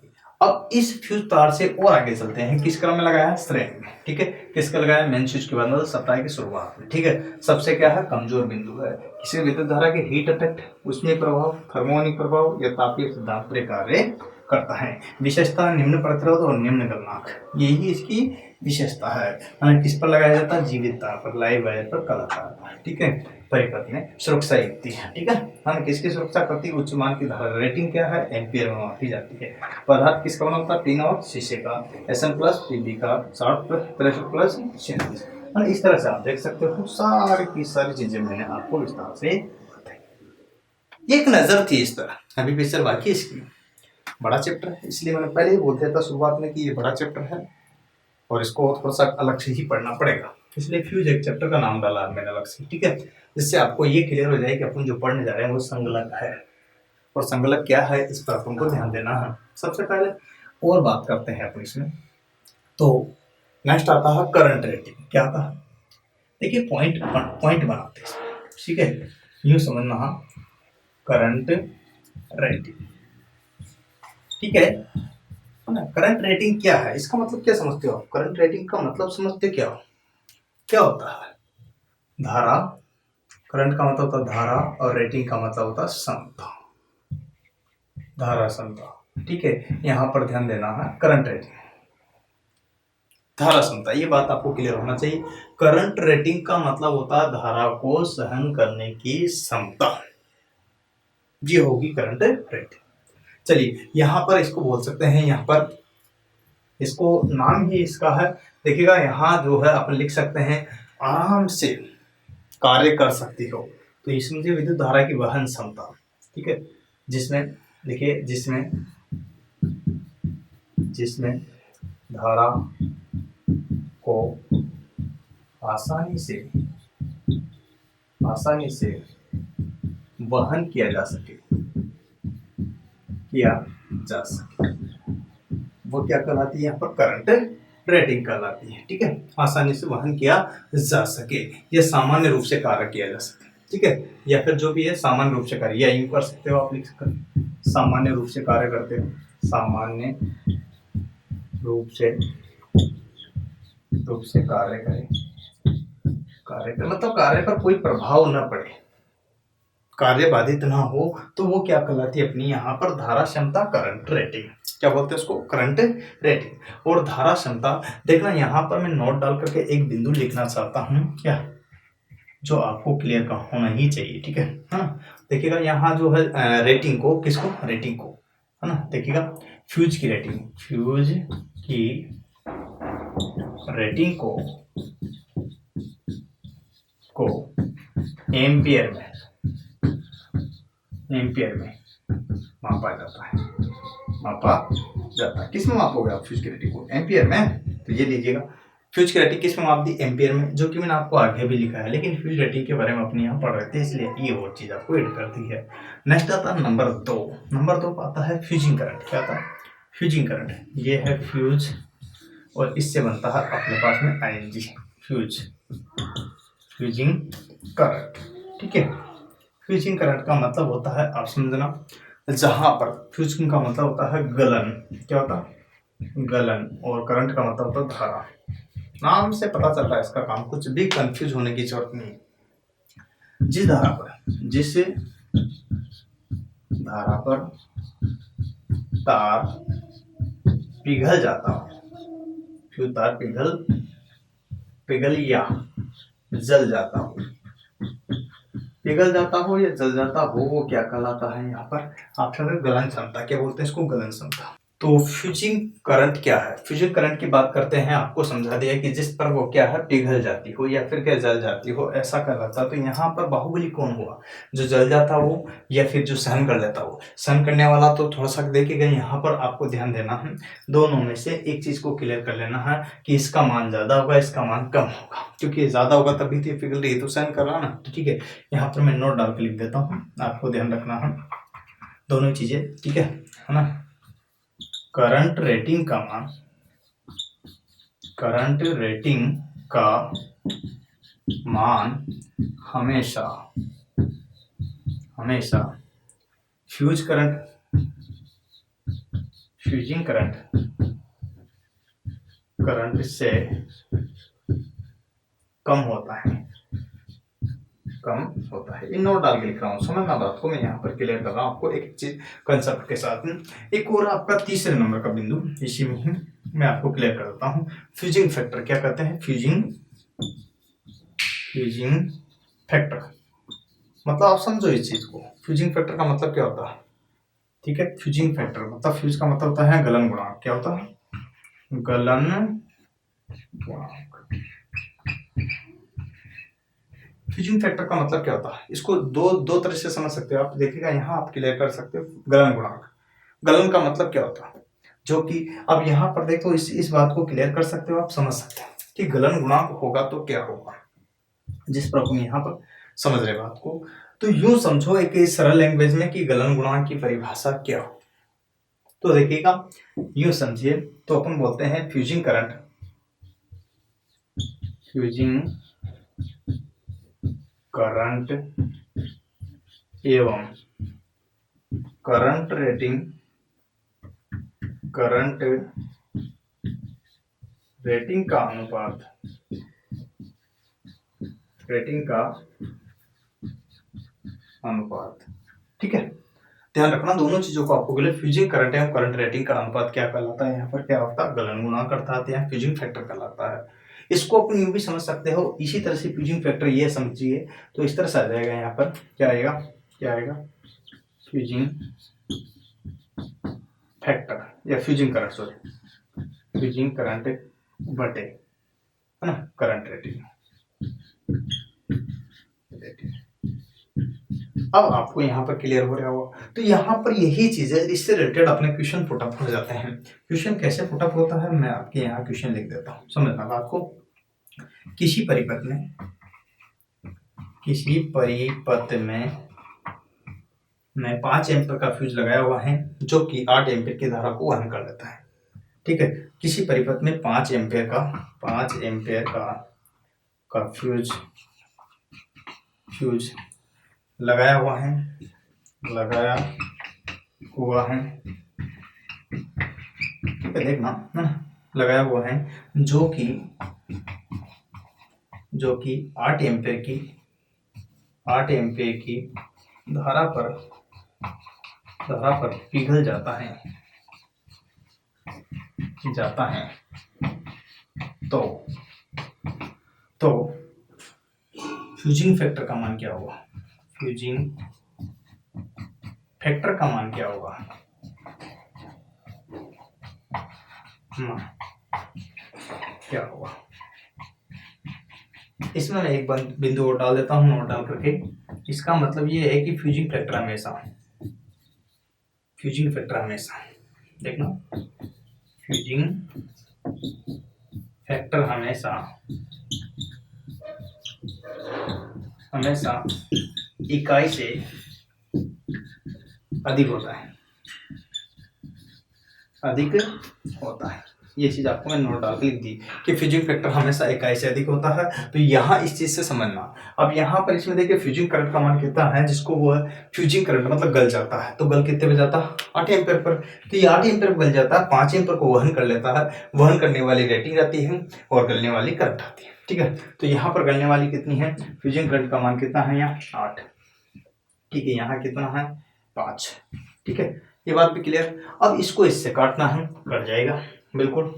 अब इस फ्यूज तार से और आगे चलते हैं, किस क्रम में लगाया है, श्रेणी में, ठीक है। किसका लगाया, मेन स्विच के बाद, मतलब सप्लाई की शुरुआत में, ठीक है। सबसे क्या है, कमजोर बिंदु है, किसी विद्युत धारा के हीट इफेक्ट, उसमें प्रभाव, थर्मोनिक प्रभाव या तापीय सिद्धांत पर कार्य करता है। विशेषता निम्न प्रतिरोध और निम्न गलनांक, यही इसकी विशेषता है। किस पर लगाया जाता है, जीवित तार पर, लाइव वायर पर, कलातार पर, ठीक है। परिपथ में सुरक्षा युक्ति है, ठीक है। हम किसकी सुरक्षा करती है, उच्च मान की धारा, रेटिंग क्या है, एम्पियर में मापी जाती है। पदार्थ किसका बना होता है, टिन और शीशे का, SN प्लस PB का, 60 प्लस 63 प्लस 36। इस तरह से आप देख सकते हो, सारी की सारी चीजें मैंने आपको विस्तार से बताई। एक नजर थी इस तरह, अभी पिक्चर बाकी है इसकी, बड़ा चैप्टर है, इसलिए मैंने पहले ही बोल दिया था शुरुआत में कि ये बड़ा चैप्टर है और इसको थोड़ा सा अलग से ही पढ़ना पड़ेगा, इसलिए फ्यूज एक चैप्टर का नाम डाला मैंने अलग से, ठीक है। जिससे आपको ये क्लियर हो जाए कि अपन जो पढ़ने जा रहे हैं वो संगलक है, और संगलक क्या है इस पर अपन को ध्यान देना है। सबसे पहले और बात करते हैं अपन इसमें। तो नेक्स्ट आता है करंट रेटिंग, क्या आता है, देखिए पॉइंट बनाते हैं, ठीक है। यूं समझना, करंट रेटिंग, ठीक है ना। करंट रेटिंग क्या है, इसका मतलब क्या समझते हो, करंट रेटिंग का मतलब समझते क्या हो, क्या होता है, धारा, करंट का मतलब होता है धारा, और रेटिंग का मतलब होता है क्षमता, धारा क्षमता, ठीक है। यहां पर ध्यान देना है, करंट रेटिंग, धारा क्षमता, ये बात आपको क्लियर होना चाहिए। करंट रेटिंग का मतलब होता है धारा को सहन करने की क्षमता, ये होगी करंट रेटिंग। चलिए यहां पर इसको बोल सकते हैं, यहां पर इसको नाम ही इसका है, देखिएगा यहां जो है अपन लिख सकते हैं, आराम से कार्य कर सकती हो, तो इसमें जो विद्युत धारा की वहन क्षमता, ठीक है। जिसमें देखिए, जिसमें धारा को आसानी से वहन किया जा सके, वो क्या कहलाती है यहाँ पर? करंट रेटिंग कहलाती है। ठीक है, आसानी से वहन किया जा सके या सामान्य रूप से कार्य किया जा सके। ठीक है, या फिर जो भी है सामान्य रूप से कार्य, या यूं कर सकते हो आप, लिख सकते हो सामान्य रूप से कार्य करते हो, सामान्य रूप से कार्य करें, मतलब कार्य पर कोई प्रभाव न पड़े, कार्य बाधित ना हो, तो वो क्या कहलाती है अपनी यहाँ पर? धारा क्षमता, करंट रेटिंग। क्या बोलते हैं उसको? Current rating. और धारा क्षमता, देखना यहाँ पर मैं नोट डाल करके एक बिंदु लिखना चाहता हूँ, क्या जो आपको क्लियर का होना ही चाहिए। ठीक है ना, देखिएगा यहाँ जो है रेटिंग को, किसको? रेटिंग को, है ना। देखिएगा फ्यूज की रेटिंग, को एम्पियर में मापा जाता है, किस में मापोगे आप फ्यूज की रेटिंग को? एम्पियर में। तो ये लीजिएगा, फ्यूज की रेटिंग किस में माप दी? एम्पियर में, जो कि मैंने आपको आगे भी लिखा है, लेकिन फ्यूज रेटिंग के बारे में अपने यहाँ पढ़ रहे थे, इसलिए ये और चीज आपको ऐड कर दी है। नेक्स्ट आता है नंबर 2। नंबर 2 पर आता है फ्यूजिंग करंट। क्या आता है? Fusing current. ये है फ्यूज, और इससे बनता है अपने पास में आईएनजी, फ्यूजिंग करंट। ठीक है, फ्यूजिंग करंट का मतलब होता है, आप समझना, जहां पर फ्यूजिंग का मतलब होता है गलन। क्या होता है? गलन। और करंट का मतलब होता है धारा। नाम से पता चलता है इसका काम, कुछ भी कंफ्यूज होने की जरूरत नहीं है। जिस धारा पर तार पिघल जाता हो, फ्यूज तार पिघल या जल जाता हो, या जल जाता हो, वो क्या कहलाता है यहाँ पर? ऑप्शन है गलन क्षमता। क्या बोलते हैं इसको? गलन क्षमता। तो फ्यूजिंग करंट क्या है? फ्यूजिंग करंट की बात करते हैं, आपको समझा दिया कि जिस पर वो क्या है? पिघल जाती हो या फिर क्या जल जाती हो, ऐसा कहलाता है। तो यहाँ पर बाहुबली कौन हुआ? जो जल जाता हो या फिर जो सहन कर लेता हो? सहन करने वाला तो थोड़ा सा देखिएगा, यहाँ पर आपको ध्यान देना है, दोनों में से एक चीज को क्लियर कर लेना है कि इसका मान ज्यादा होगा, इसका मान कम होगा, क्योंकि ज्यादा होगा तभी तो पिघल रही है, तो सहन कर रहा ना। तो ठीक है, यहाँ पर मैं नोट डाल के लिख देता हूँ, आपको ध्यान रखना है दोनों चीजें। ठीक है ना। करंट रेटिंग का मान हमेशा फ्यूजिंग करंट से कम होता है। ये नोट डाल के लिख रहा हूँ, समझना बात को, मैं यहाँ पर क्लियर कर रहा हूँ आपको एक चीज कंसेप्ट के साथ में। एक और आपका तीसरे नंबर का बिंदु, इसी में ही मैं आपको क्लियर कर देता हूँ। Fusing factor. क्या कहते हैं? फ्यूजिंग फैक्टर, मतलब आप समझो इस चीज को। फ्यूजिंग फैक्टर का मतलब क्या होता है? ठीक है, फ्यूजिंग फैक्टर मतलब, फ्यूज का मतलब होता है गलन गुणांक। क्या होता है? गलन गुणांक। फ्यूजिंग फैक्टर का मतलब क्या होता है? इसको दो तरह से समझ सकते हो आप। देखिएगा यहाँ आप क्लियर कर सकते हो गलन गुणांक। गलन का मतलब क्या होता है? जो कि अब यहाँ पर देखो, इस बात को क्लियर कर सकते हो आप, समझ सकते हो कि गलन गुणांक होगा तो क्या होगा, जिस पर अपन यहाँ पर समझ रहे बात को। तो यूं समझो एक सरल लैंग्वेज में कि गलन गुणांक की परिभाषा क्या हो। तो देखिएगा, यूं समझिए, तो अपन बोलते हैं फ्यूजिंग करंट एवं करंट रेटिंग का अनुपात। ठीक है, ध्यान रखना दोनों चीजों को आपको बोले। फ्यूजिंग करंट एवं करंट रेटिंग का अनुपात क्या कहलाता है? यहाँ पर क्या होता है? गलन गुणांक अर्थात यहाँ फ्यूजिंग फैक्टर कहलाता है। इसको अपन यूं भी समझ सकते हो, इसी तरह से फ्यूजिंग फैक्टर ये समझिए, तो इस तरह से आ जाएगा। यहाँ पर क्या आएगा? फ्यूजिंग फैक्टर या फ्यूजिंग करंट बटे, है ना, करंट रेटिंग। अब आपको यहाँ पर क्लियर हो रहा होगा। तो यहाँ पर यही चीज है, इससे रिलेटेड अपने क्वेश्चन पुटअप हो जाते हैं। क्वेश्चन कैसे पुटअप होता है, मैं आपके यहाँ क्वेश्चन लिख देता हूँ, समझना बात को। किसी परिपथ में 5 एम्पीयर का फ्यूज लगाया हुआ है जो कि 8 एम्पीयर की धारा को वहन कर लेता है। ठीक है, किसी परिपथ में 5 एम्पीयर का फ्यूज लगाया हुआ है ठीक है, देखना है ना, लगाया हुआ है जो कि 8 एम्पीयर की धारा पर पिघल जाता है तो फ्यूजिंग फैक्टर का मान क्या होगा? क्या होगा? इसमें मैं एक बिंदु और डाल देता हूँ, नोट डाल करके। इसका मतलब ये है कि फ्यूजिंग फैक्टर देखना, फ्यूजिंग फैक्टर हमेशा इकाई से अधिक होता है। ये चीज आपको मैं नोट डाल के लिख दी कि फ्यूजिंग फैक्टर हमेशा इकाई से अधिक होता है। तो यहाँ इस चीज से समझना। अब यहाँ पर इसमें देखिए फ्यूजिंग करंट का मान कितना है, जिसको वो फ्यूजिंग करंट मतलब गल जाता है, तो गल कितने पे जाता है? 8 एम्पीयर पर। तो ये 8 एम्पीयर गल जाता है, 5 एम्पीयर को वहन कर लेता है। वहन करने वाली रेटिंग आती है और गलने वाली करंट आती है। ठीक है, तो यहाँ पर गलने वाली कितनी है? फ्यूजिंग करंट का मान कितना है? यहाँ 8। ठीक है, यहाँ कितना है? 5। ठीक है, ये बात भी क्लियर। अब इसको इससे काटना है, कट जाएगा बिल्कुल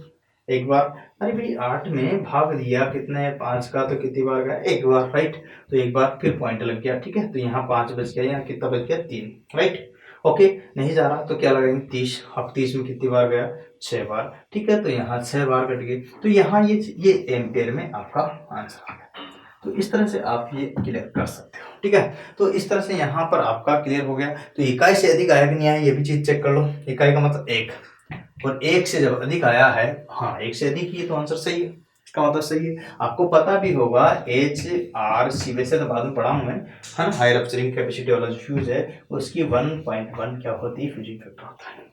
एक बार। अरे भाई 8 में भाग दिया कितने 5 का, तो कितनी बार गया? एक बार, राइट। तो एक बार फिर पॉइंट लग गया। ठीक है, तो यहाँ 5 बच गया, यहाँ कितना बच गया? 3, राइट। ओके, नहीं जा रहा तो क्या लगाएंगे? 30। अब 30 में कितनी बार गया? 6 बार। ठीक है, तो यहाँ 6 बार कट गए। तो यहाँ ये एम्पेयर में आपका आंसर आ गया। तो इस तरह से आप ये क्लियर कर सकते हो। ठीक है, तो इस तरह से यहाँ पर आपका क्लियर हो गया। तो इकाई से अधिक आया कि नहीं आया, ये भी चीज चेक कर लो। इकाई का मतलब 1, और 1 से जब अधिक आया है, हाँ 1 से अधिक ही, तो आंसर सही है। इसका मतलब सही है। आपको पता भी होगा HRC, वैसे तो बाद में पढ़ा हूं मैं, है ना, हायर अपस्ट्रीम कैपेसिटी वाला जो फ्यूज है उसकी 1.1 क्या होती है? फ्यूजिंग फैक्टर होता है।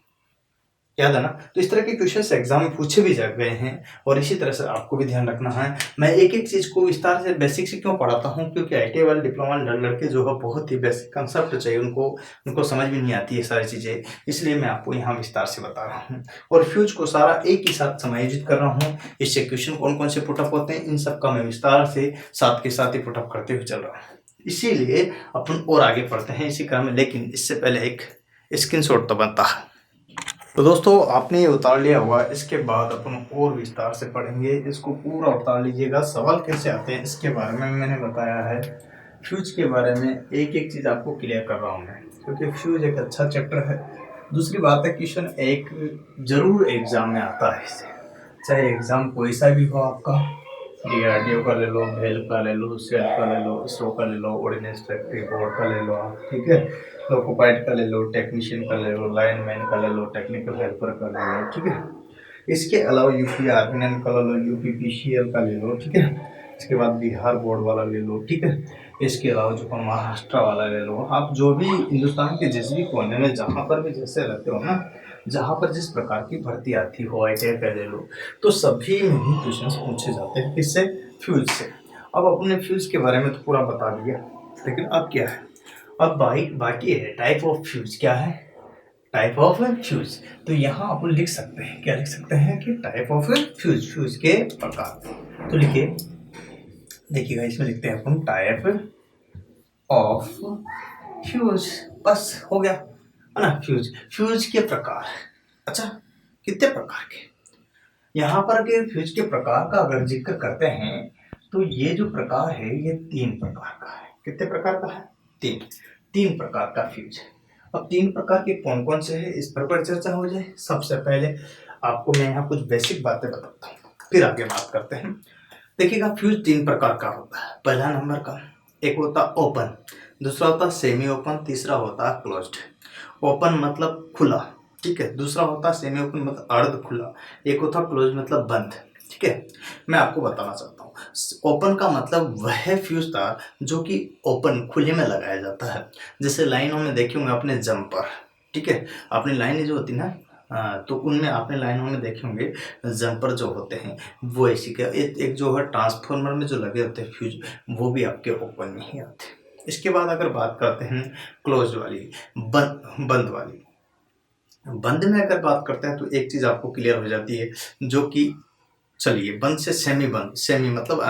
याद है ना? तो इस तरह के क्वेश्चन एग्जाम में पूछे भी जा गए हैं, और इसी तरह से आपको भी ध्यान रखना है। मैं एक एक चीज को विस्तार से बेसिक से क्यों पढ़ाता हूँ, क्योंकि IIT वाले डिप्लोमा लड़के जो है बहुत ही बेसिक कंसेप्ट चाहिए उनको समझ में नहीं आती है सारी चीजें, इसलिए मैं आपको यहाँ विस्तार से बता रहा हूँ। और फ्यूज को सारा एक ही साथ समायोजित कर रहा हूँ। इससे क्वेश्चन कौन कौन से पुटअप होते हैं, इन सबका मैं विस्तार से साथ के साथ ही पुटअप करते हुए चल रहा हूँ। इसीलिए अपन और आगे पढ़ते हैं इसी क्रम में, लेकिन इससे पहले एक स्क्रीनशॉट तो बनता है। तो दोस्तों आपने ये उतार लिया हुआ, इसके बाद अपन और विस्तार से पढ़ेंगे। इसको पूरा उतार लीजिएगा। सवाल कैसे आते हैं इसके बारे में मैंने बताया है। फ्यूज के बारे में एक एक चीज़ आपको क्लियर कर रहा हूँ मैं, क्योंकि फ्यूज एक अच्छा चैप्टर है। दूसरी बात है, क्वेश्चन एक जरूर एग्जाम में आता है इससे, चाहे एग्जाम कोई सा भी हो आपका, DRDO का ले लो, भेल का ले लो, सेल का ले लो, इसरो का ले लो, ऑर्डिनेंस फैक्ट्री बोर्ड का ले लो आप, ठीक है, लोकोपाइट का ले लो, टेक्नीशियन का ले लो, लाइनमैन का ले लो, टेक्निकल हेल्पर का ले लो, ठीक है। इसके अलावा यूपी आर्मिनल का ले लो, UPPCL का ले लो, ठीक है। इसके बाद बिहार बोर्ड वाला ले लो, ठीक है। इसके अलावा जो महाराष्ट्र वाला ले लो। आप जो भी हिंदुस्तान के जिस भी कोने में जहाँ पर भी जैसे रहते हो ना, जहाँ पर जिस प्रकार की भर्ती आती हो, IIT का ले लो, तो सभी में ही क्वेश्चन पूछे जाते हैं। किससे? फ्यूज से। अब अपने फ्यूज के बारे में तो पूरा बता दिया, लेकिन अब क्या है? अब बाकी है टाइप ऑफ फ्यूज। क्या है? Type of fuse. तो यहाँ अपन लिख सकते हैं, क्या लिख सकते हैं कि टाइप ऑफ फ्यूज के प्रकार। तो लिखिए, देखिएगा इसमें लिखते हैं अपन टाइप ऑफ फ्यूज, बस हो गया है ना। फ्यूज के प्रकार। अच्छा, कितने प्रकार के? यहाँ पर के फ्यूज के प्रकार का अगर जिक्र करते हैं तो ये जो प्रकार है ये 3 प्रकार का है। कितने प्रकार का है? 3 प्रकार का फ्यूज है। अब 3 प्रकार के कौन कौन से हैं, इस पर चर्चा हो जाए। सबसे पहले आपको मैं यहाँ कुछ बेसिक बातें बताता हूँ, फिर आगे बात करते हैं। देखिएगा, फ्यूज 3 प्रकार का होता है। पहला नंबर का, एक होता ओपन, दूसरा होता सेमी ओपन, तीसरा होता क्लोज्ड। ओपन मतलब खुला, ठीक है। दूसरा होता सेमी ओपन मतलब अर्ध खुला। एक होता क्लोज मतलब बंद। ठीक है? मैं आपको बताना चाहता हूँ, ओपन का मतलब वह फ्यूज़ तार जो कि ओपन खुले में लगाया जाता है। जैसे लाइनों में देखे होंगे आपने जम्पर, ठीक है? आपने लाइनें जो होती है ना तो उनमें आपने लाइनों में देखे होंगे जम्पर जो होते हैं वो इसी के एक जो है ट्रांसफार्मर में जो लगे होते हैं फ्यूज़, वो भी आपके ओपन में ही आते हैं। इसके बाद अगर बात करते हैं क्लोज़ वाली, बंद वाली। बंद में अगर बात करते हैं तो एक चीज़ आपको क्लियर हो जाती है, जो कि चलिए बंद से सेमी बंद, सेमी मतलब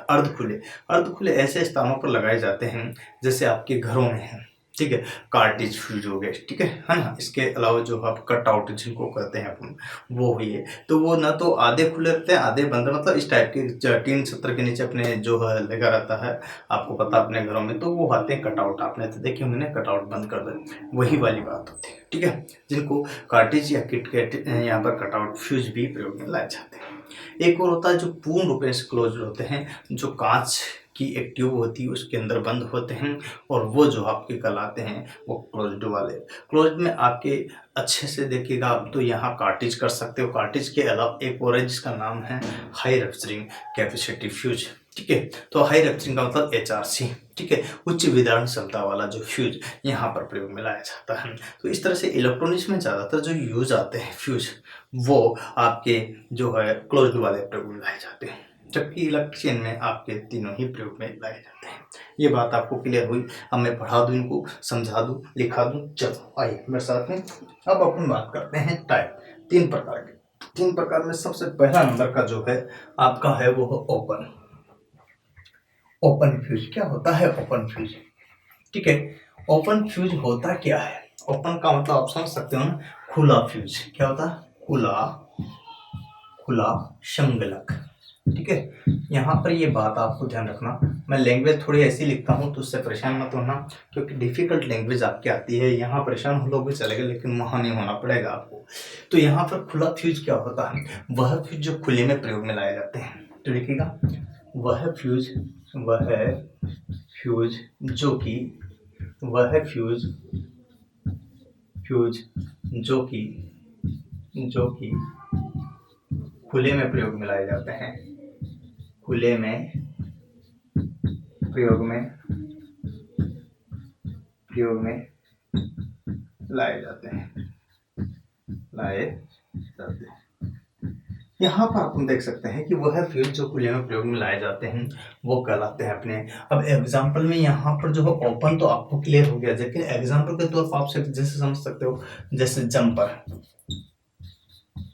अर्ध खुले। अर्ध खुले ऐसे स्थानों पर लगाए जाते हैं जैसे आपके घरों में हैं, ठीक है? कार्ट्रिज फ्यूज हो गए, ठीक है ना? इसके अलावा जो आप कट आउट जिनको कहते हैं अपन, वो हुई है। तो वो ना तो आधे खुले रहते हैं, आधे बंद, मतलब इस टाइप के टीन छत्र के नीचे अपने जो है लगा रहता है, आपको पता अपने घरों में, तो वो आते हैं कट आउट। आपने तो देखे होंगे ना, कट आउट बंद कर दें, वही वाली बात होती है, ठीक है? जिनको कार्ट्रिज या किट यहाँ पर कट आउट फ्यूज भी प्रयोग में लाए जाते हैं। एक और होता है जो पूर्ण रूप से क्लोज होते हैं, जो कांच की एक ट्यूब होती है उसके अंदर बंद होते हैं, और वो जो आपके कहलाते हैं वो क्लोज्ड वाले। क्लोज्ड में आपके अच्छे से देखिएगा आप, तो यहाँ कार्ट्रिज कर सकते हो। कार्ट्रिज के अलावा एक और है जिसका नाम है हाई रप्चरिंग कैपेसिटी फ्यूज, ठीक है? तो हाई रप्चरिंग का मतलब HRC, ठीक है? उच्च विदारण क्षमता वाला जो फ्यूज यहाँ पर प्रयोग में लाया जाता है। तो इस तरह से इलेक्ट्रॉनिक्स में ज़्यादातर जो यूज आते हैं फ्यूज, वो आपके जो है क्लोज्ड वाले प्रयोग में लाए जाते हैं, जबकि इलेक्ट्रिशियन में आपके तीनों ही प्रयोग में लाए जाते हैं। ये बात आपको क्लियर हुई? अब मैं पढ़ा दूं इनको, समझा दूं, लिखा दूं? चलो आइए मेरे साथ में। अब अपन बात करते हैं टाइप, 3 प्रकार के। 3 प्रकार में सबसे पहला नंबर का जो है आपका है वो ओपन। ओपन फ्यूज क्या होता है? ओपन फ्यूज, ठीक है? ओपन फ्यूज होता क्या है? ओपन का मतलब आप समझ सकते हो ना, खुला फ्यूज। क्या होता है? खुला, खुला संगलक, ठीक है? यहाँ पर ये बात आपको ध्यान रखना, मैं लैंग्वेज थोड़ी ऐसी लिखता हूँ तो उससे परेशान मत होना, क्योंकि डिफिकल्ट लैंग्वेज आपकी आती है। यहाँ परेशान हो लोग भी चलेगा, लेकिन वहाँ नहीं होना पड़ेगा आपको। तो यहाँ पर खुला फ्यूज क्या होता है? वह फ्यूज जो खुले में प्रयोग में लाए जाते हैं। तो देखिएगा, वह फ्यूज, वह फ्यूज जो कि, वह फ्यूज, फ्यूज जो कि, जो कि खुले में प्रयोग में लाए जाते हैं, खुले में प्रयोग में, प्रयोग में लाए जाते हैं, लाए जाते हैं। यहाँ पर अपन देख सकते हैं कि वह फ्यूज जो खुले में प्रयोग में लाए जाते हैं वो कहलाते हैं अपने। अब एग्जाम्पल में यहाँ पर जो है ओपन तो आपको क्लियर हो गया, लेकिन एग्जाम्पल के तौर पर आप जैसे समझ सकते हो, जैसे जंपर,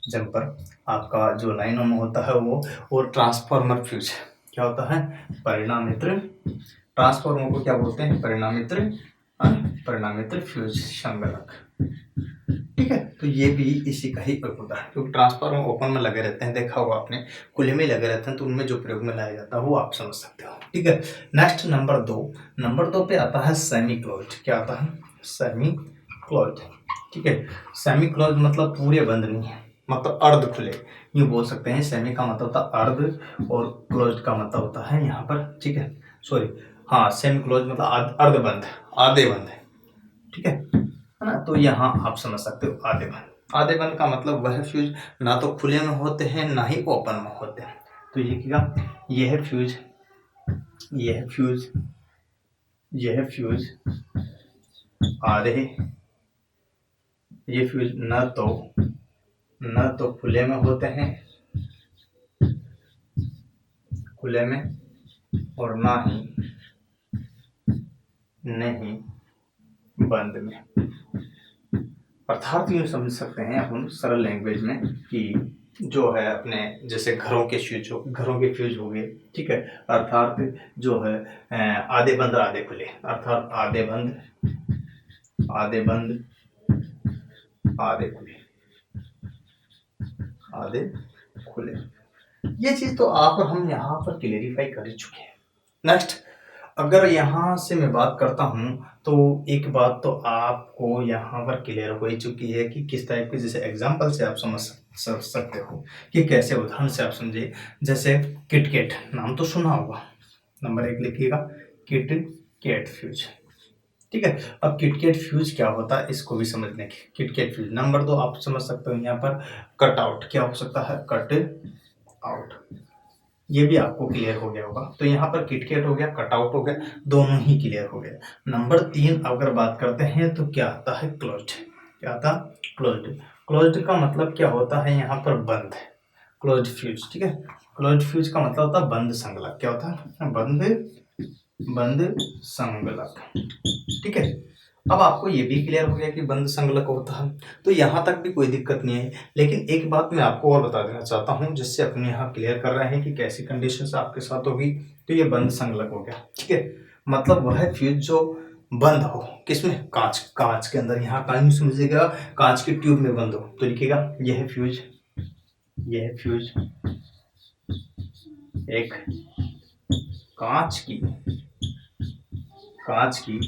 जंपर आपका जो लाइनों में होता है वो, और ट्रांसफार्मर फ्यूज क्या होता है? परिणामित्र। ट्रांसफार्मर को क्या बोलते हैं? परिणामित्र, परिणामित्र फ्यूज संगलक, ठीक है? तो ये भी इसी का ही प्रयोग होता है, क्योंकि ट्रांसफार्मर ओपन में लगे रहते हैं, देखा होगा आपने, खुले में लगे रहते हैं, तो उनमें जो प्रयोग में लाया जाता है वो आप समझ सकते हो, ठीक है? नेक्स्ट नंबर 2, नंबर 2 पे आता है सेमी क्लोज्ड। क्या आता है? सेमी क्लोज्ड, ठीक है? सेमी क्लोज्ड मतलब पूरे बंद नहीं है, मतलब अर्ध खुले, यूँ बोल सकते हैं। सेमी का मतलब होता है अर्ध, और क्लोज्ड का मतलब होता है यहाँ पर, ठीक है, सॉरी, हाँ, सेमी क्लोज्ड मतलब अर्ध बंद, आधे बंद, ठीक है ना? तो यहाँ आप समझ सकते हो आधे बंद। आधे बंद का मतलब वह फ्यूज ना तो खुले में होते हैं ना ही ओपन में होते हैं। तो ये क्या, यह फ्यूज, यह फ्यूज, यह फ्यूज आधे, ये फ्यूज न तो खुले में होते हैं, खुले में, और ना ही, नहीं बंद में। अर्थात यूँ समझ सकते हैं अपन सरल लैंग्वेज में कि जो है अपने जैसे घरों के फ्यूज हो, घरों के फ्यूज हो गए, ठीक है? अर्थात जो है आधे बंद आधे खुले, अर्थात आधे बंद, आधे बंद, आधे खुले, आधे खुले। ये चीज तो आप और हम यहाँ पर क्लेरिफाई कर चुके हैं। नेक्स्ट, अगर यहाँ से मैं बात करता हूँ तो एक बात तो आपको यहाँ पर क्लियर हो ही चुकी है कि किस टाइप के, जैसे एग्जाम्पल से आप समझ सकते हो कि कैसे, उदाहरण से आप समझे। जैसे किटकैट नाम तो सुना होगा, नंबर 1 लिखिएगा, किटकैट फ्यूज, ठीक है? अब किटकैट फ्यूज क्या होता है इसको भी समझने की। किटकैट फ्यूज नंबर 2 आप समझ सकते हो यहाँ पर कट आउट। क्या हो सकता है? Cut out. ये भी आपको क्लियर हो गया होगा। तो यहाँ पर किटकैट हो गया, कट आउट हो गया, दोनों ही क्लियर हो गया। नंबर 3 अगर बात करते हैं तो क्या आता है? क्लोज्ड। क्या आता? क्लोज्ड। क्लोज्ड का मतलब क्या होता है? यहाँ पर बंद। क्लोज्ड फ्यूज, ठीक है। क्लोज्ड फ्यूज का मतलब होता है बंद संगलक। क्या होता है? बंद संगलक, ठीक है। अब आपको ये भी क्लियर हो गया कि बंद संगलक होता है, तो यहाँ तक भी कोई दिक्कत नहीं है। लेकिन एक बात मैं आपको और बता देना चाहता हूँ, जिससे अपने यहाँ क्लियर कर रहे हैं कि कैसी कंडीशन आपके साथ होगी। तो ये बंद संगलक हो गया, ठीक है। मतलब वह फ्यूज जो बंद हो, किसमें? कांच के अंदर। यहाँ कांच समझिएगा, कांच की ट्यूब में बंद हो तो लिखिएगा यह फ्यूज एक कांच की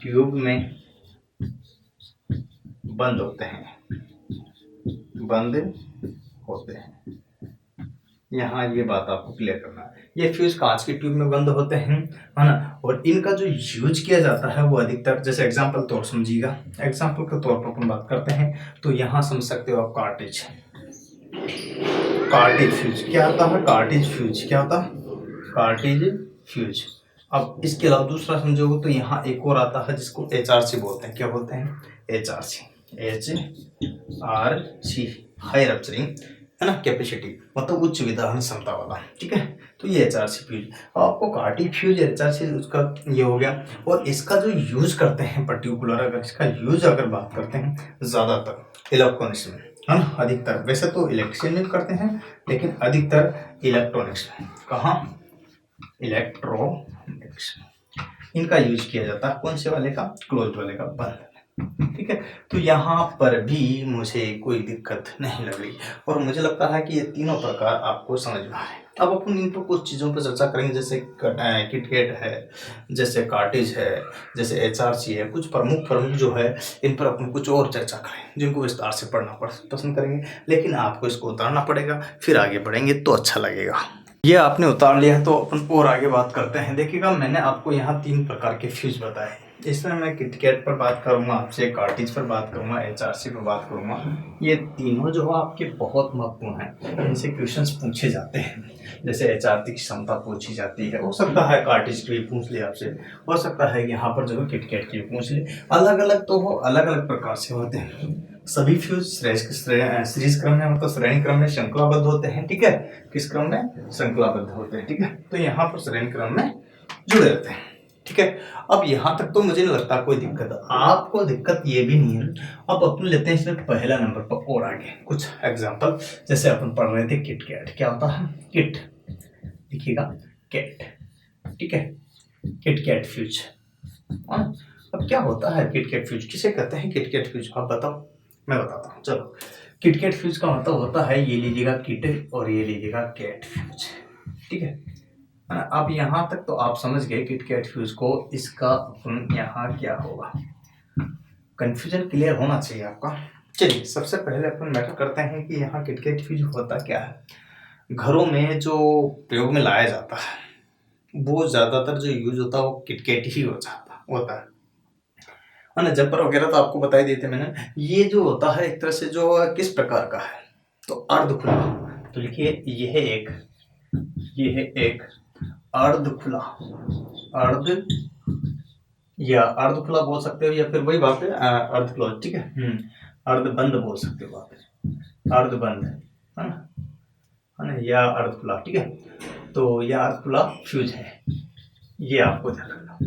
ट्यूब में बंद होते हैं। यहाँ ये बात आपको क्लियर करना है। ये फ्यूज कांच की ट्यूब में बंद होते हैं, है ना। और इनका जो यूज किया जाता है वो अधिकतर, जैसे एग्जांपल तौर समझिएगा, एग्जांपल के तौर पर अपन बात करते हैं तो यहाँ समझ सकते हो आप कार्टेज फ्यूज। क्या होता है? Cartridge fuse. क्या होता है? Cartridge fuse. अब इसके अलावा दूसरा समझोगे तो यहाँ एक और आता है जिसको HRC बोलते हैं। क्या बोलते हैं? HRC। हाई रप्चरिंग, है ना, कैपेसिटी, मतलब उच्च विदारण क्षमता वाला, ठीक है। तो ये HRC फ्यूज। आपको कार्टेज फ्यूज, HRC उसका ये हो गया। और इसका जो यूज करते हैं पर्टिकुलर, अगर इसका यूज अगर बात करते हैं ज्यादातर इलेक्ट्रॉनिक्स में, है ना, अधिकतर। वैसे तो इलेक्ट्रिशियन में करते हैं लेकिन अधिकतर इलेक्ट्रॉनिक्स में। कहाँ? इलेक्ट्रॉनिक्स। इनका यूज किया जाता है कौन से वाले का? क्लोज वाले का, बंद, ठीक है। तो यहाँ पर भी मुझे कोई दिक्कत नहीं लग रही और मुझे लगता है कि ये तीनों प्रकार आपको समझ में आए। अब अपन इन पर कुछ चीज़ों पर चर्चा करेंगे, जैसे किटकैट है, जैसे कार्टेज है, जैसे HRC है। कुछ प्रमुख जो है इन पर अपन कुछ और चर्चा करें, जिनको विस्तार से पढ़ना पसंद करेंगे। लेकिन आपको इसको उतारना पड़ेगा, फिर आगे बढ़ेंगे तो अच्छा लगेगा। ये आपने उतार लिया है तो अपन और आगे बात करते हैं। देखिएगा, मैंने आपको यहाँ 3 प्रकार के फ्यूज बताए। इसमें मैं किटकैट पर बात करूंगा आपसे, कार्टेज पर बात करूंगा, HRC पर बात करूंगा। ये तीनों जो है आपके बहुत महत्वपूर्ण हैं, इनसे क्वेश्चंस पूछे जाते हैं। जैसे HRC की क्षमता पूछी जाती है, हो सकता है कार्टेज के लिए पूछ ले आपसे, हो सकता है यहाँ पर जो है किटकैट के लिए पूछ ले। अलग अलग तो हो, अलग अलग प्रकार से होते हैं। सभी फ्यूज सीरीज क्रम में, मतलब श्रेणी क्रम में श्रृंखलाबद्ध होते हैं, ठीक है। किस क्रम में? श्रृंखलाबद्ध होते हैं, ठीक है। तो यहाँ पर श्रेणी क्रम में जुड़े रहते हैं, ठीक है। अब यहाँ तक तो मुझे नहीं लगता कोई दिक्कत, आपको दिक्कत ये भी नहीं है। अब अपन लेते हैं इसमें पहला नंबर पर और आगे कुछ एग्जांपल। जैसे अपन पढ़ रहे थे किटकैट। क्या होता है? किट, लिखिएगा कैट, ठीक है। KitKat fuse. अब क्या होता है किटकैट फ्यूज? किसे कहते हैं किटकैट फ्यूज? आप बताओ, मैं बताता हूँ। चलो, किटकैट फ्यूज का मतलब होता है, ये लीजिएगा किट और ये लीजिएगा कैट फ्यूज, ठीक है। अब यहाँ तक तो आप समझ गए किटकैट फ्यूज को। इसका यहाँ क्या होगा, कंफ्यूजन क्लियर होना चाहिए आपका। चलिए, सबसे पहले अपन मैटर करते हैं कि यहाँ किटकैट फ्यूज होता क्या है। घरों में जो प्रयोग में लाया जाता है वो ज्यादातर जो यूज होता है वो किटकैट ही होता है ना। जब्बर वगैरह तो आपको बताई देते मैंने। ये जो होता है एक तरह से जो किस प्रकार का है, तो अर्ध खुला। तो लिखिए यह एक अर्ध खुला, अर्ध खुला बोल सकते हो, या फिर वही बात है अर्ध क्लोज, ठीक है। अर्ध बंद बोल सकते हो आप, अर्ध बंद, है ना, या अर्ध खुला, ठीक है। तो यह अर्ध खुला फ्यूज है, ये आपको ध्यान रखना।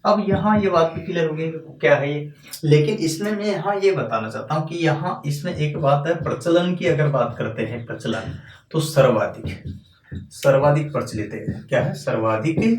अब यहाँ ये बात भी क्लियर हो गई कि क्या है ये। लेकिन इसमें मैं यहाँ ये बताना चाहता हूँ कि यहाँ इसमें एक बात है, प्रचलन की अगर बात करते हैं, प्रचलन, तो सर्वाधिक प्रचलित है। क्या है? सर्वाधिक, है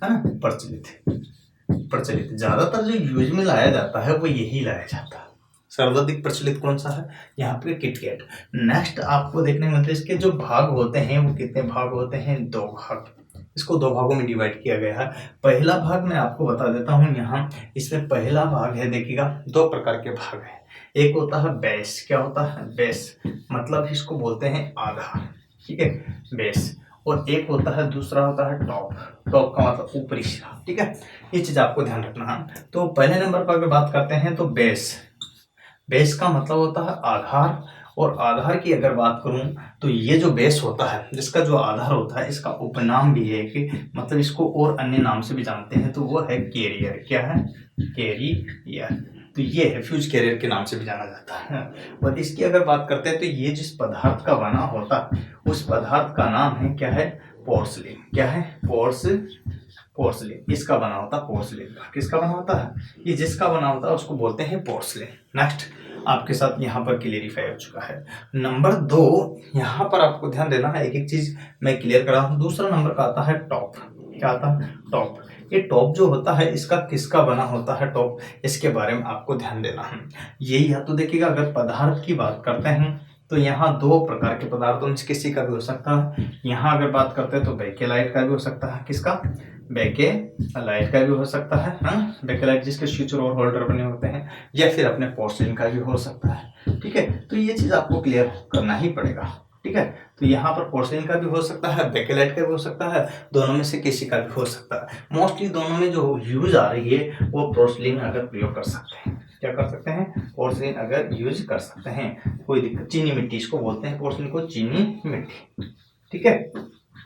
ना, प्रचलित ज्यादातर जो यूज में लाया जाता है वो यही लाया जाता है। सर्वाधिक प्रचलित कौन सा है? यहाँ पे किटकैट। नेक्स्ट आपको देखने मिलते हैं, इसके जो भाग होते हैं वो कितने भाग होते हैं? 2 भाग। इसको 2 भागों में डिवाइड किया गया है। पहला भाग मैं आपको बता देता हूँ यहाँ। इसमें पहला भाग है, देखिएगा 2 प्रकार के भाग है। एक होता है बेस। क्या होता है? बेस, मतलब इसको बोलते हैं आधार, ठीक है, बेस। और एक होता है, दूसरा होता है टॉप। टॉप का मतलब ऊपरी सिरा, ठीक है। ये चीज आपको ध्यान रखना है। तो पहले नंबर पर अगर बात करते हैं तो बेस का मतलब होता है आधार, और आधार की अगर बात करूं तो ये जो बेस होता है, जिसका जो आधार होता है, इसका उपनाम भी है कि मतलब इसको और अन्य नाम से भी जानते हैं, तो वो है कैरियर। क्या है? कैरियर। तो ये है फ्यूज कैरियर के नाम से भी जाना जाता है। और इसकी अगर बात करते हैं तो ये जिस पदार्थ का बना होता है उस पदार्थ का नाम है क्या है? पोर्सलिन। क्या है? पोर्सलिन। इसका बना होता पोर्सलिन। किसका बना होता है? ये जिसका बना होता है उसको बोलते हैं पोर्सलिन। नेक्स्ट आपके साथ यहाँ पर क्लियरिफाई हो चुका है। नंबर 2, यहाँ पर आपको ध्यान देना है, एक एक चीज मैं क्लियर कर रहा हूँ। दूसरा नंबर का आता है टॉप। क्या आता है? टॉप। ये टॉप जो होता है इसका किसका बना होता है टॉप, इसके बारे में आपको ध्यान देना है। यही है तो देखिएगा, अगर पदार्थ की बात करते हैं तो यहाँ 2 प्रकार के पदार्थों में किसी का भी हो सकता है। यहाँ अगर बात करते हैं तो बेकेलाइट का भी हो सकता है। किसका? बेकेलाइट का भी हो सकता है। हाँ, बेकेलाइट जिसके स्विचर और होल्डर बने होते हैं, या फिर अपने पोर्सिलिन का भी हो सकता है। ठीक है, तो ये चीज आपको क्लियर करना ही पड़ेगा। ठीक है, तो यहाँ पर पोर्सिलिन का भी हो सकता है, बेकेलाइट का भी हो सकता है, दोनों में से किसी का भी हो सकता है। मोस्टली दोनों में जो यूज आ रही है वो पोर्सिलिन अगर प्रयोग कर सकते हैं। क्या कर सकते हैं? पोर्सिलिन अगर यूज कर सकते हैं, कोई दिक्कत। चीनी मिट्टी इसको बोलते हैं, पोर्सिलिन को चीनी मिट्टी। ठीक है,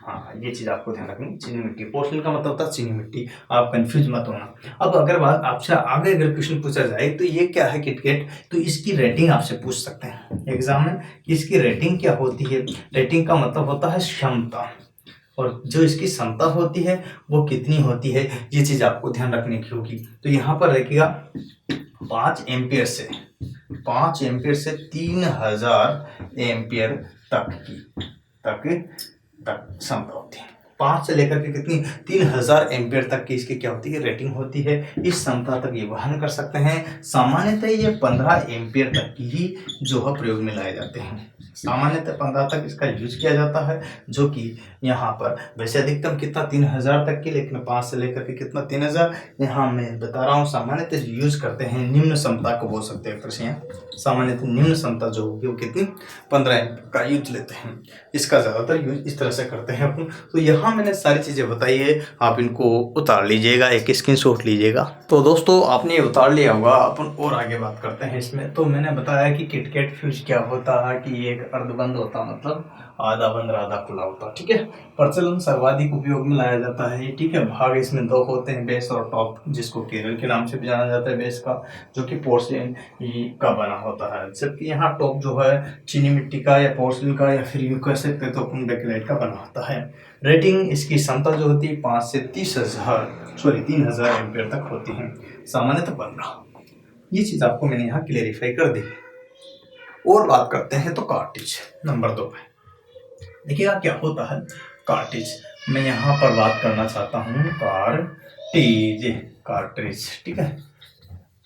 हाँ ये चीज आपको ध्यान रखनी। चीनी मिट्टी, पोर्सिलिन का मतलब होता है चीनी मिट्टी। आप कंफ्यूज मत होना। अब अगर बात आपसे आगे अगर क्वेश्चन पूछा जाए तो ये क्या है किटकैट, तो इसकी रेटिंग आपसे पूछ सकते हैं एग्जाम में। इसकी रेटिंग क्या होती है? रेटिंग का मतलब होता है क्षमता, और जो इसकी क्षमता होती है वो कितनी होती है, ये चीज आपको ध्यान रखने की होगी। तो यहाँ पर रखिएगा 5 एम्पियर से 3000 एम्पियर तक क्षमता होती है। 5 से लेकर के कितनी? 3000 एम्पियर तक की इसकी क्या होती है? रेटिंग होती है। इस क्षमता तक ये वहन कर सकते हैं। सामान्यतः ये 15 एम्पियर तक की ही जो है प्रयोग में लाए जाते हैं। सामान्यतः 15 तक इसका यूज किया जाता है, जो कि यहाँ पर वैसे अधिकतम कितना 3000 तक की, लेकिन 5 से लेकर के कितना 3000 यहाँ मैं बता रहा हूँ। सामान्यतः यूज करते हैं, निम्न क्षमता को बोल सकते हैं एक तरह से। यहाँ सामान्यतः निम्न क्षमता जो होगी वो कितनी? 15 एम्पियर का यूज लेते हैं। इसका ज्यादातर यूज इस तरह से करते हैं अपन। तो यहाँ मैंने सारी चीजें बताई है, आप इनको उतार लीजिएगा, एक स्क्रीनशॉट लीजिएगा। तो दोस्तों आपने ये उतार लिया होगा, अपन और आगे बात करते हैं इसमें। तो मैंने बताया कि किटकैट फ्यूज क्या होता है, कि ये एक अर्धबंद होता, मतलब आधा बंद आधा खुला होता। ठीक है, प्रचलन सर्वाधिक उपयोग में लाया जाता है। ठीक है, भाग इसमें 2 होते हैं, बेस और टॉप, जिसको केरल के नाम से भी जाना जाता है बेस का, जो कि पोर्सिलिन का बना होता है। जबकि यहाँ टॉप जो है चीनी मिट्टी का या पोर्सिलिन का, या फिर यूं कह सकते तो अपन बेकेलाइट का बना होता है। रेटिंग इसकी क्षमता जो होती है 5 से 3000 एम्पियर तक होती है, सामान्यतः 15। ये चीज आपको मैंने यहाँ क्लेरिफाई कर दी। और बात करते हैं तो कार्ट्रिज नंबर 2 पे। देखिएगा क्या होता है कार्ट्रिज। मैं यहाँ पर बात करना चाहता हूँ कार्ट्रिज। ठीक है,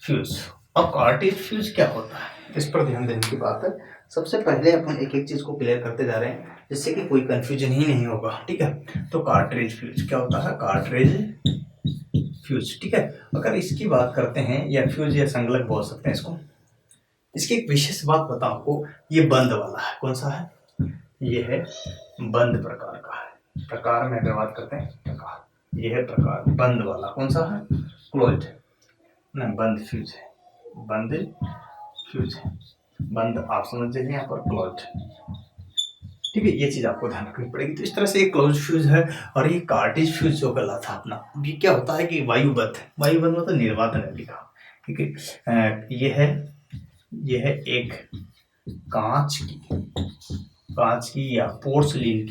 फ्यूज। अब कार्ट्रिज फ्यूज क्या होता है, इस पर ध्यान देने की बात है। सबसे पहले अपन एक एक चीज को क्लियर करते जा रहे हैं, जिससे कि कोई कंफ्यूजन ही नहीं होगा। ठीक है, तो कार्ट्रिज फ्यूज क्या होता है? Cartridge fuse. ठीक है, अगर इसकी बात करते हैं, या फ्यूज या संगलक बोल सकते हैं इसको। इसकी एक विशेष बात बताओ आपको, ये बंद वाला है। कौन सा है? ये है बंद प्रकार का है। प्रकार में अगर बात करते हैं, प्रकार, ये है प्रकार बंद वाला। कौन सा है? क्लोज्ड, नहीं बंद फ्यूज है। बंद फ्यूज है, बंद आप समझ जाइए यहाँ पर क्लोज्ड। ठीक है, ये चीज आपको ध्यान रखनी पड़ेगी। तो इस तरह से एक क्लोज फ्यूज है। और ये कार्ट्रिज फ्यूज जो गला था अपना, ये क्या होता है कि वायुबद्ध मतलब निर्वात नली का। ठीक है, ये है एक कांच की या पोर्सलिन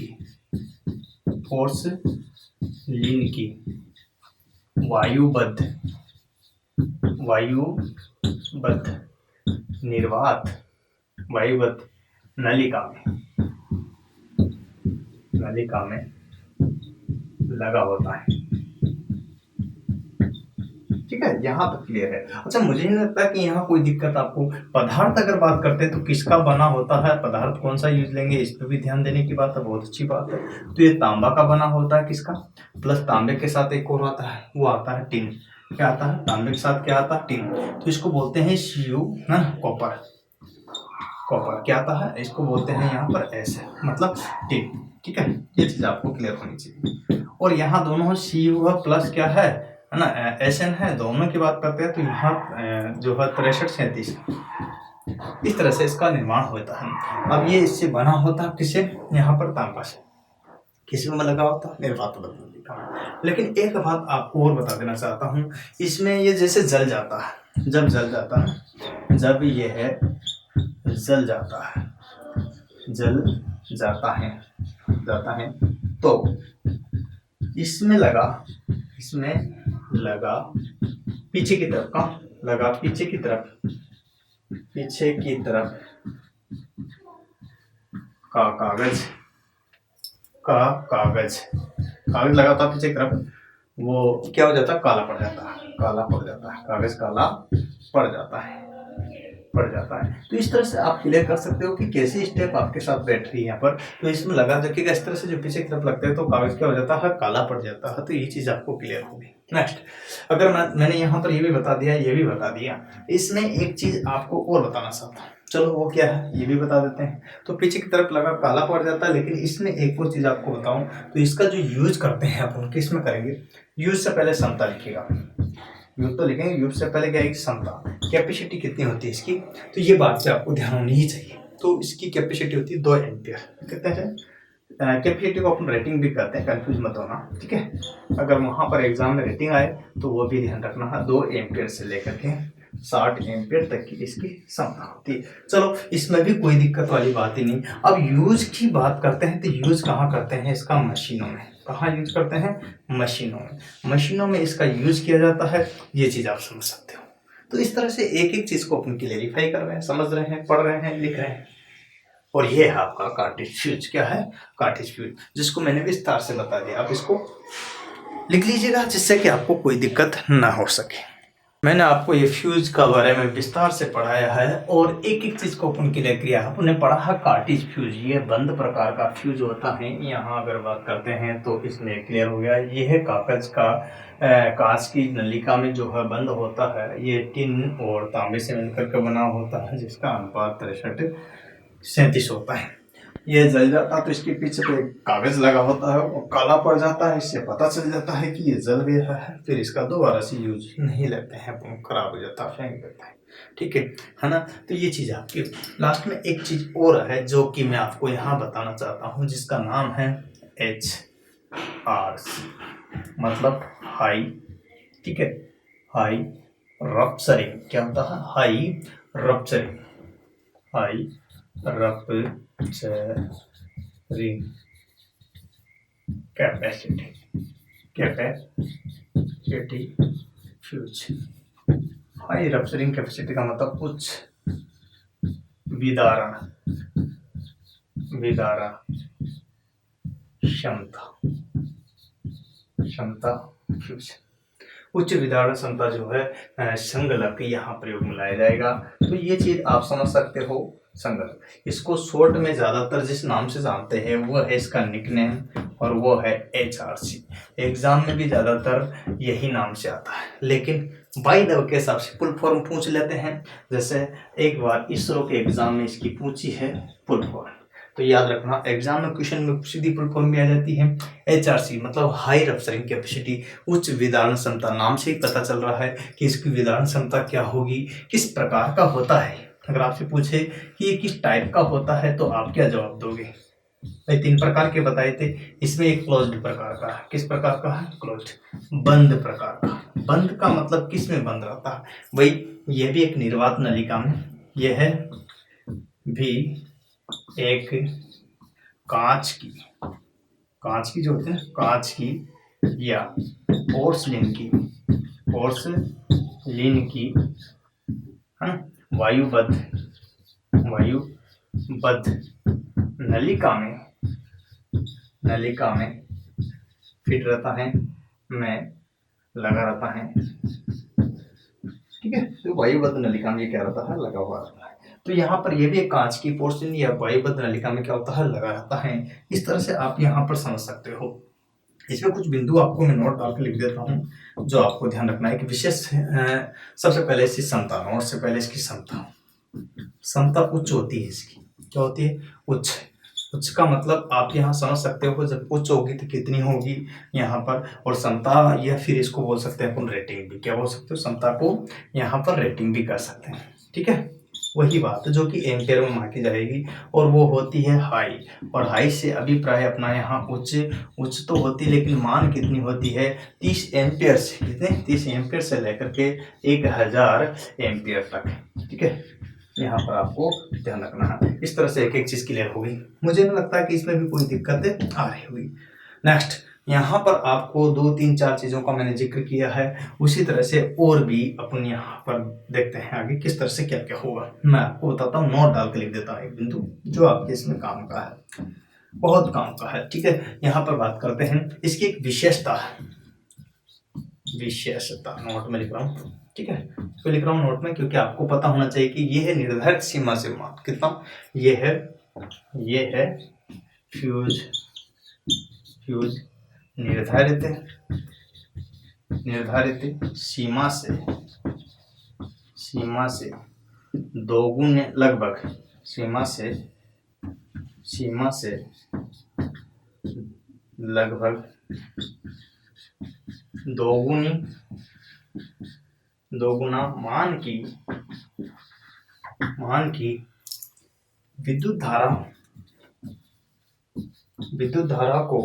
की वायुबद्ध निर्वात वायुबद्ध नलिका में लगा होता है। ठीक है, यहाँ तक क्लियर है। अच्छा, मुझे नहीं लगता कि यहाँ कोई दिक्कत आपको। पदार्थ अगर बात करते हैं तो किसका बना होता है, पदार्थ कौन सा यूज लेंगे, इस पर भी ध्यान देने की बात है। बहुत अच्छी बात है। तो ये तांबा का बना होता है, किसका? प्लस तांबे के साथ एक और आता है, वो आता है टिन। क्या आता है? तांबे के साथ क्या आता है? टिन। तो इसको बोलते हैं Cu ना, कॉपर। क्या आता है? इसको बोलते हैं यहाँ पर एस, मतलब टिन। ठीक है, ये चीज आपको क्लियर होनी चाहिए। और यहाँ दोनों Cu है प्लस क्या है ना, Sn है। दोनों की बात करते हैं तो यहाँ जो है 63 37 इस तरह से इसका निर्माण होता है। अब ये इससे बना होता है किसे, यहाँ पर तांबा से, किसी में लगा होता है निर्वात बदलने का। लेकिन एक बात आपको और बता देना चाहता हूँ, इसमें ये जैसे जल जाता है, जब जल जाता है, जब ये है जल जाता है, जल जाता है तो इसमें लगा पीछे की तरफ का लगा, पीछे की तरफ का कागज लगा था पीछे की तरफ, वो क्या हो जाता है, काला पड़ जाता है, कागज काला पड़ जाता है। तो इस तरह से आप क्लियर कर सकते हो कि कैसी स्टेप आपके साथ बैठ रही है यहाँ पर। तो इसमें लगा देखिएगा, इस तरह से जो पीछे की तरफ लगता है तो कागज क्या हो जाता है, काला पड़ जाता है। तो ये चीज आपको क्लियर होगी। नेक्स्ट, अगर मैंने यहाँ पर ये भी बता दिया, इसमें एक चीज आपको और बताना चाहता हूँ, चलो वो क्या है ये भी बता देते हैं। तो पीछे की तरफ लगा काला पड़ जाता है, लेकिन इसमें एक और चीज आपको बताऊं, तो इसका जो यूज करते हैं अपन किस में करेंगे, यूज से पहले क्षमता लिखिएगा, यूज तो लिखेंगे, यूज से पहले क्या है, क्षमता, कैपेसिटी कितनी होती है इसकी, तो ये बात से आपको ध्यान होनी ही चाहिए। तो इसकी कैपेसिटी होती है 2 एम्पियर, कितने हैं, कैपेसिटी को अपन रेटिंग भी कहते हैं, कंफ्यूज मत होना, ठीक है। अगर वहां पर एग्जाम में रेटिंग आए तो वो भी ध्यान रखना है, 2 एम्पियर से लेकर के 60 एम्पियर तक की इसकी क्षमता होती है। चलो इसमें भी कोई दिक्कत वाली बात ही नहीं। अब यूज की बात करते हैं, तो यूज कहाँ करते हैं इसका, मशीनों में। कहाँ यूज करते हैं, मशीनों में इसका यूज किया जाता है। ये चीज आप समझ सकते हो। तो इस तरह से एक एक चीज को अपन क्लेरिफाई कर रहे हैं, समझ रहे हैं, पढ़ रहे हैं, लिख रहे हैं। और ये है आपका कार्टेज फ्यूज। क्या है, कार्टेज फ्यूज, जिसको मैंने विस्तार से बता दिया। आप इसको लिख लीजिएगा जिससे कि आपको कोई दिक्कत ना हो सके। मैंने आपको ये फ्यूज का बारे में विस्तार से पढ़ाया है और एक एक चीज को अपन क्लियर किया। आपने पढ़ा है कार्टेज फ्यूज, ये बंद प्रकार का फ्यूज होता है। यहाँ अगर बात करते हैं तो इसमें क्लियर हो गया, ये है कांच की नलिका में जो है बंद होता है। ये टिन और तांबे से मिलकर के बना होता है, जिसका अनुपात 63-37 होता है। ये जल जाता तो इसके पीछे पे एक कागज लगा होता है, वो काला पड़ जाता है, इससे पता चल जाता है कि ये जल गया है। फिर इसका दोबारा से यूज नहीं लेते हैं, खराब हो जाता है, फेंक देता है, ठीक है ना। तो ये चीज आपकी। लास्ट में एक चीज और है जो कि मैं आपको यहाँ बताना चाहता हूँ, जिसका नाम है HRC, मतलब हाई, ठीक है, हाई रप्चरिंग। क्या होता है, high rupturing capacity fuse. High rupturing capacity का मतलब उच्च विदारण क्षमता फ्यूज। उच्च विदारण क्षमता जो है संगलक यहाँ प्रयोग में लाया जाएगा। तो ये चीज आप समझ सकते हो, संगलक। इसको शॉर्ट में ज्यादातर जिस नाम से जानते हैं वो है इसका निकनेम, और वो है HRC। एग्जाम में भी ज्यादातर यही नाम से आता है, लेकिन बाय द वे के हिसाब से फुल फॉर्म पूछ लेते हैं। जैसे एक बार इसरो के एग्जाम में इसकी पूछी है फुल फॉर्म, तो याद रखना एग्जाम में क्वेश्चन में सीधी फुल फॉर्म भी आ जाती है। HRC मतलब हाई रप्चरिंग कैपेसिटी, उच्च विदारण क्षमता। नाम से ही पता चल रहा है कि इसकी विदारण क्षमता क्या होगी, किस प्रकार का होता है। अगर आपसे पूछे कि ये किस टाइप का होता है तो आप क्या जवाब दोगे। भाई 3 प्रकार के बताए थे, इसमें एक क्लोज्ड प्रकार का है। किस प्रकार का है, क्लोज्ड, बंद प्रकार का। बंद का मतलब किस में बंद रहता है, भाई ये भी एक निर्वात नलिका में, यह है भी एक कांच की जो होते हैं, कांच की या पोर्सलिन की वायुबद्ध नलिका में फिट रहता है, में लगा रहता है, ठीक है। तो वायुबद्ध नलिका में क्या रहता है, लगा हुआ रहता है। तो यहाँ पर ये भी एक कांच की पोर्सिन या वायुबद्ध नलिका में क्या होता है, लगा रहता है। इस तरह से आप यहाँ पर समझ सकते हो। इसमें कुछ बिंदु आपको मैं नोट डाल के लिख देता हूँ जो आपको ध्यान रखना है कि विशेष सबसे पहले इसकी क्षमता, नोट से पहले इसकी क्षमता उच्च होती है। इसकी क्या होती है, उच्च का मतलब आप यहाँ समझ सकते हो, जब उच्च होगी तो कितनी होगी यहाँ पर, और क्षमता, या फिर इसको बोल सकते हैं अपन रेटिंग भी। क्या बोल सकते हो, क्षमता को यहाँ पर रेटिंग भी कर सकते हैं, ठीक है। वही बात जो कि एम्पेयर में मापी जाएगी, और वो होती है हाई। और हाई से अभी प्राय अपना यहाँ उच्च तो होती, लेकिन मान कितनी होती है 30 एम्पेयर से, कितने 30 एम्पेयर से लेकर के 1000 एम्पेयर तक। ठीक है, यहाँ पर आपको ध्यान रखना है। इस तरह से एक एक चीज क्लियर होगी। मुझे नहीं लगता कि इसमें भी कोई दिक्कतें आ रही होगी। नेक्स्ट, यहाँ पर आपको 2 3 4 चीजों का मैंने जिक्र किया है, उसी तरह से और भी अपन यहाँ पर देखते हैं आगे किस तरह से क्या क्या होगा। मैं आपको बताता हूँ, नोट डाल के लिख देता हूँ एक बिंदु जो आपके इसमें काम का है, बहुत काम का है। ठीक है, यहाँ पर बात करते हैं इसकी एक विशेषता नोट में लिख रहा हूँ। ठीक है, तो लिख रहा हूँ नोट में, क्योंकि आपको पता होना चाहिए कि ये है निर्धारित सीमा से मान कितना, ये है फ्यूज निर्धारित सीमा से दोगुने, लगभग सीमा से लगभग दोगुना मान की विद्युत धारा को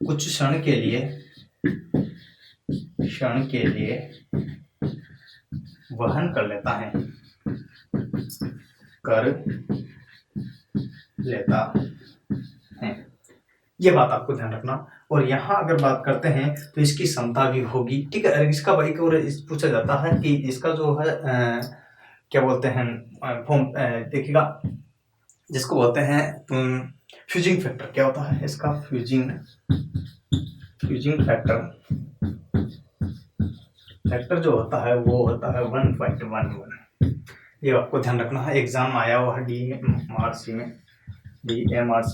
कुछ क्षण के लिए वहन कर लेता है। ये बात आपको ध्यान रखना। और यहाँ अगर बात करते हैं तो इसकी क्षमता भी होगी। ठीक है, इसका भाई को पूछा जाता है कि इसका जो है क्या बोलते हैं फॉर्म, देखिएगा जिसको बोलते हैं फ्यूजिंग फैक्टर। क्या होता है इसका फ्यूजिंग फैक्टर जो होता है वो होता है 1.11। ये आपको ध्यान रखना है। एग्जाम आया हुआ है DMRC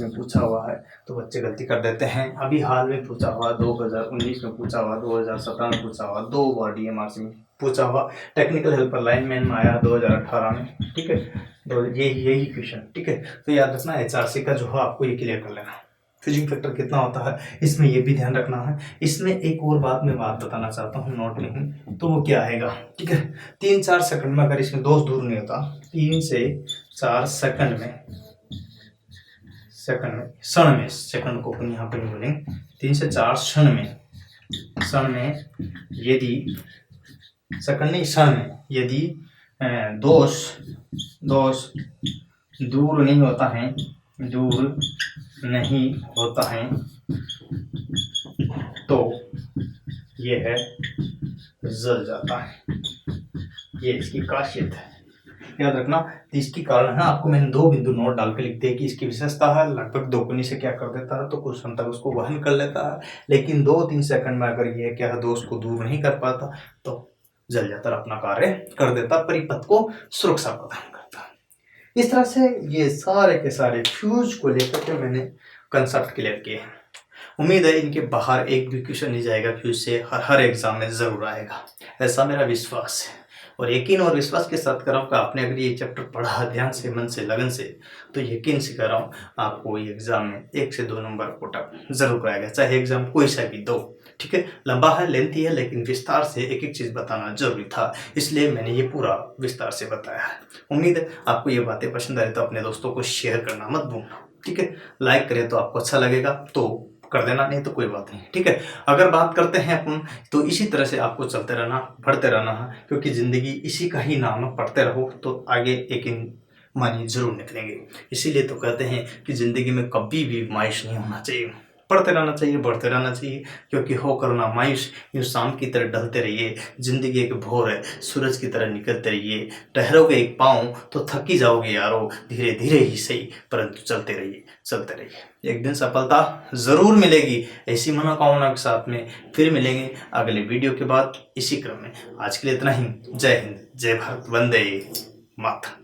में पूछा हुआ है, तो बच्चे गलती कर देते हैं। अभी हाल में पूछा हुआ, 2019 में पूछा हुआ, 2017 में पूछा हुआ, 2 बार DMRC में पूछा हुआ, टेक्निकल हेल्पर लाइनमैन में आया 2018 में। ठीक है, तो यही क्वेश्चन। ठीक है, तो याद रखना HRC का जो है आपको ये क्लियर कर लेना। फ्यूजिंग फैक्टर कितना होता है इसमें ये भी ध्यान रखना है। इसमें एक और बात मैं बताना चाहता हूँ, नोट में हूँ, तो वो क्या आएगा। ठीक है, 3-4 सेकंड में अगर इसमें दोष दूर नहीं होता, 3 से 4 सेकंड में सेकंड को अपन यहाँ पर बोलेंगे, 3 से 4 क्षण में यदि सेकंड नहीं क्षण में यदि दोष दूर नहीं होता है तो ये है जल जाता है। ये इसकी खासियत है, याद रखना। तो इसकी कारण है, आपको मैंने 2 बिंदु नोट डाल के लिख दिए कि इसकी विशेषता है लगभग दोगुनी से क्या कर देता है, तो कुछ समय तक उसको वहन कर लेता है, लेकिन 2-3 सेकंड में अगर ये क्या है दोष को दूर नहीं कर पाता तो जल जाता, अपना कार्य कर देता, परिपथ को सुरक्षा प्रदान करता। इस तरह से ये सारे के सारे फ्यूज को लेकर के मैंने कंसेप्ट क्लियर किए हैं। उम्मीद है इनके बाहर एक भी क्वेश्चन नहीं जाएगा फ्यूज से, हर एग्जाम में जरूर आएगा, ऐसा मेरा विश्वास है। और यकीन और विश्वास के साथ कर रहा हूँ कि आपने अगर ये चैप्टर पढ़ा ध्यान से, मन से, लगन से, तो यकीन से कर रहा हूँ आपको ये एग्जाम में 1 से 2 नंबर कोटा जरूर कराएगा, चाहे एग्जाम कोई सा भी दो। ठीक है, लंबा है, लेंथी है, लेकिन विस्तार से एक एक चीज़ बताना जरूरी था, इसलिए मैंने ये पूरा विस्तार से बताया है। उम्मीद है आपको ये बातें पसंद आए तो अपने दोस्तों को शेयर करना मत भूलना। ठीक है, लाइक करें तो आपको अच्छा लगेगा तो कर देना, नहीं तो कोई बात नहीं। ठीक है, अगर बात करते हैं अपन, तो इसी तरह से आपको चलते रहना, बढ़ते रहना है, क्योंकि ज़िंदगी इसी का ही नाम है। पढ़ते रहो तो आगे एक मानी जरूर निकलेंगे। इसीलिए तो कहते हैं कि ज़िंदगी में कभी भी मायूस नहीं होना चाहिए, पढ़ते रहना चाहिए, बढ़ते रहना चाहिए, क्योंकि हो करना मायूस, यूँ शाम की तरह ढलते रहिए। ज़िंदगी एक भोर है, सूरज की तरह निकलते रहिए। ठहरोगे एक पाँव तो थक ही जाओगे यारो, धीरे धीरे ही सही, परंतु चलते रहिए। एक दिन सफलता ज़रूर मिलेगी। ऐसी मनोकामना के साथ में फिर मिलेंगे अगले वीडियो के बाद इसी क्रम में। आज के लिए इतना ही। जय हिंद, जय भारत, वंदे मातरम।